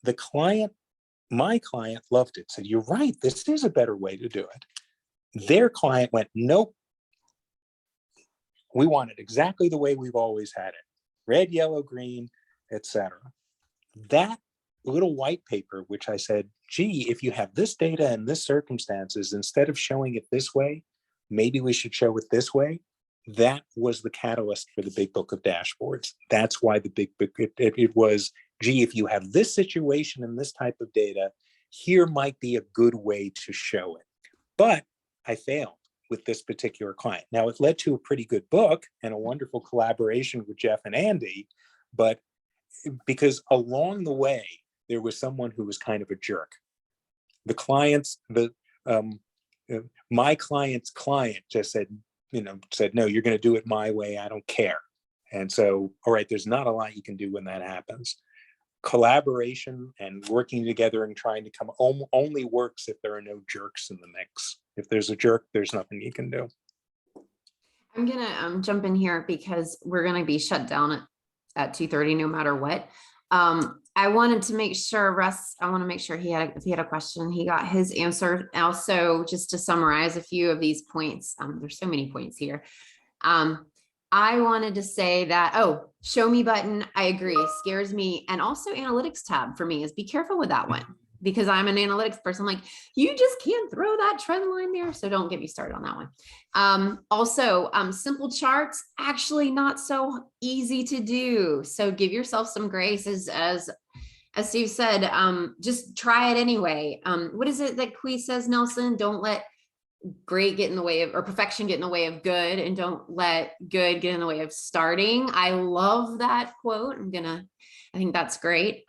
the client, my client, loved it. Said, you're right, this is a better way to do it. Their client went, nope. We want it exactly the way we've always had it. Red, yellow, green, etc. That little white paper, which I said, gee, if you have this data and this circumstances, instead of showing it this way, maybe we should show it this way. That was the catalyst for the big book of dashboards. That's why the big book, it was, gee, if you have this situation and this type of data, here might be a good way to show it. But I failed with this particular client. Now, it led to a pretty good book and a wonderful collaboration with Jeff and Andy, but because along the way, there was someone who was kind of a jerk. The clients, my client's client just said, no, you're going to do it my way. I don't care. And so, all right, there's not a lot you can do when that happens. Collaboration and working together and trying to come only works if there are no jerks in the mix. If there's a jerk, there's nothing you can do. I'm gonna jump in here because we're gonna be shut down at 2:30 no matter what. I wanted to make sure, Russ, I want to make sure if he had a question, he got his answer. Also, just to summarize a few of these points, there's so many points here. I wanted to say that, show me button, I agree, scares me. And also analytics tab for me is be careful with that one, because I'm an analytics person. I'm like, you just can't throw that trend line there. So don't get me started on that one. Also, simple charts, actually not so easy to do. So give yourself some grace as Steve said, just try it anyway. What is it that Qui says, Nelson? Don't let great get in the way of, or perfection get in the way of good, and don't let good get in the way of starting. I love that quote. I think that's great.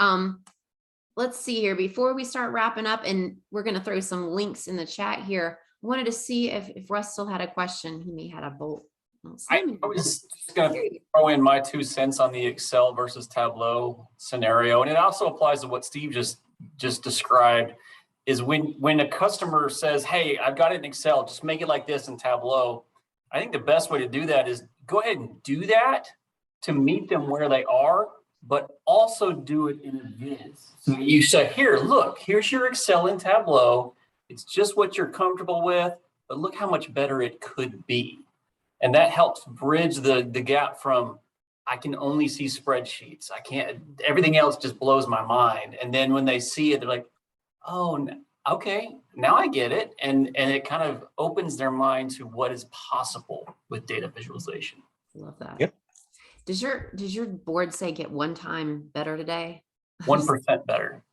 Let's see here before we start wrapping up, and we're going to throw some links in the chat here. I wanted to see if Russ still had a question. He may have a bolt. I was just going to throw in my 2 cents on the Excel versus Tableau scenario, and it also applies to what Steve just described. Is when a customer says, "Hey, I've got it in Excel, just make it like this in Tableau." I think the best way to do that is go ahead and do that to meet them where they are, but also do it in a viz. So you say, "Here, look, here's your Excel in Tableau. It's just what you're comfortable with, but look how much better it could be." And that helps bridge the gap from, I can only see spreadsheets. I can't, everything else just blows my mind. And then when they see it, they're like, "Oh, okay, now I get it." And it kind of opens their mind to what is possible with data visualization. Love that. Yep. Does your board say get 1 time better today? 1% better.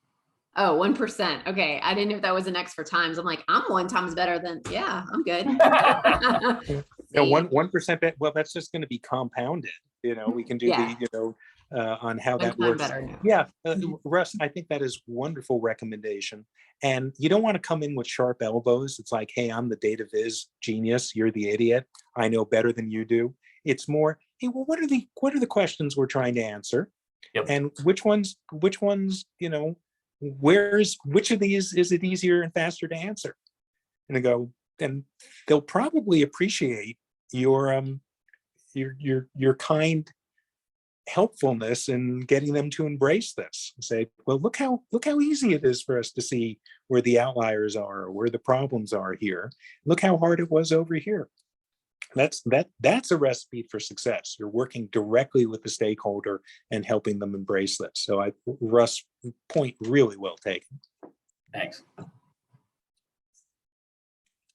Oh, 1%. Okay. I didn't know if that was an X for times. I'm like, I'm 1 times better than, yeah, I'm good. No, 1%. Well, that's just going to be compounded. We can do Yeah. on how 1 that time works. better now. Yeah, Russ, I think that is wonderful recommendation. And you don't want to come in with sharp elbows. It's like, hey, I'm the data viz genius. You're the idiot. I know better than you do. It's more, hey, well, what are the questions we're trying to answer? Yep. And which ones, which of these is it easier and faster to answer? And then they'll probably appreciate your kind helpfulness in getting them to embrace this and say, well, look how easy it is for us to see where the outliers are, or where the problems are here. Look how hard it was over here. That's a recipe for success. You're working directly with the stakeholder and helping them embrace this. So Russ, point really well taken. Thanks.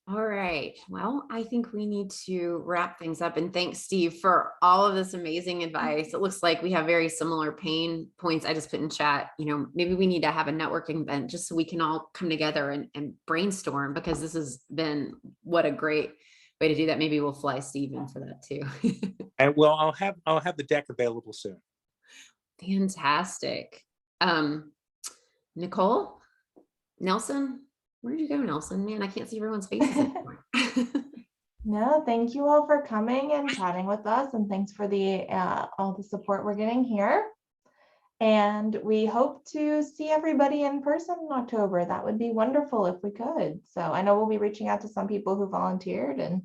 All right. Well, I think we need to wrap things up, and thanks, Steve, for all of this amazing advice. It looks like we have very similar pain points. I just put in chat, maybe we need to have a networking event just so we can all come together and brainstorm, because this has been what a great way to do that. Maybe we'll fly Steve in for that too. And well, I'll have the deck available soon. Fantastic. Nicole, Nelson, where'd you go, Nelson? Man, I can't see everyone's faces anymore. No, thank you all for coming and chatting with us, and thanks for all the support we're getting here. And we hope to see everybody in person in October. That would be wonderful if we could. So I know we'll be reaching out to some people who volunteered, and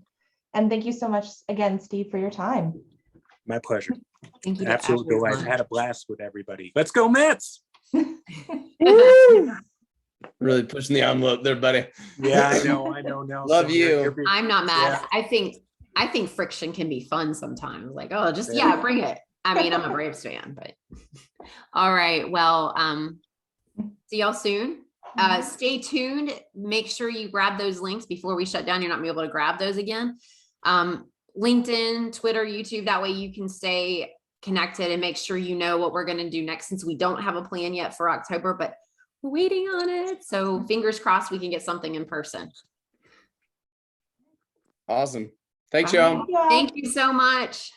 thank you so much again, Steve, for your time. My pleasure. Thank you. Absolute delight. I had a blast with everybody. Let's go, Mets. Really pushing the envelope there, buddy. Yeah, I know, Nelson. Love you. I'm not mad. Yeah. I think friction can be fun sometimes. Like, oh, just Yeah. bring it. I mean, I'm a Braves fan, but all right. Well, see y'all soon. Stay tuned. Make sure you grab those links before we shut down. You're not gonna be able to grab those again. LinkedIn, Twitter, YouTube. That way you can stay connected and make sure you know what we're gonna do next, since we don't have a plan yet for October, but we're waiting on it. So fingers crossed we can get something in person. Awesome. Thanks, Bye. y'all. Thank you so much.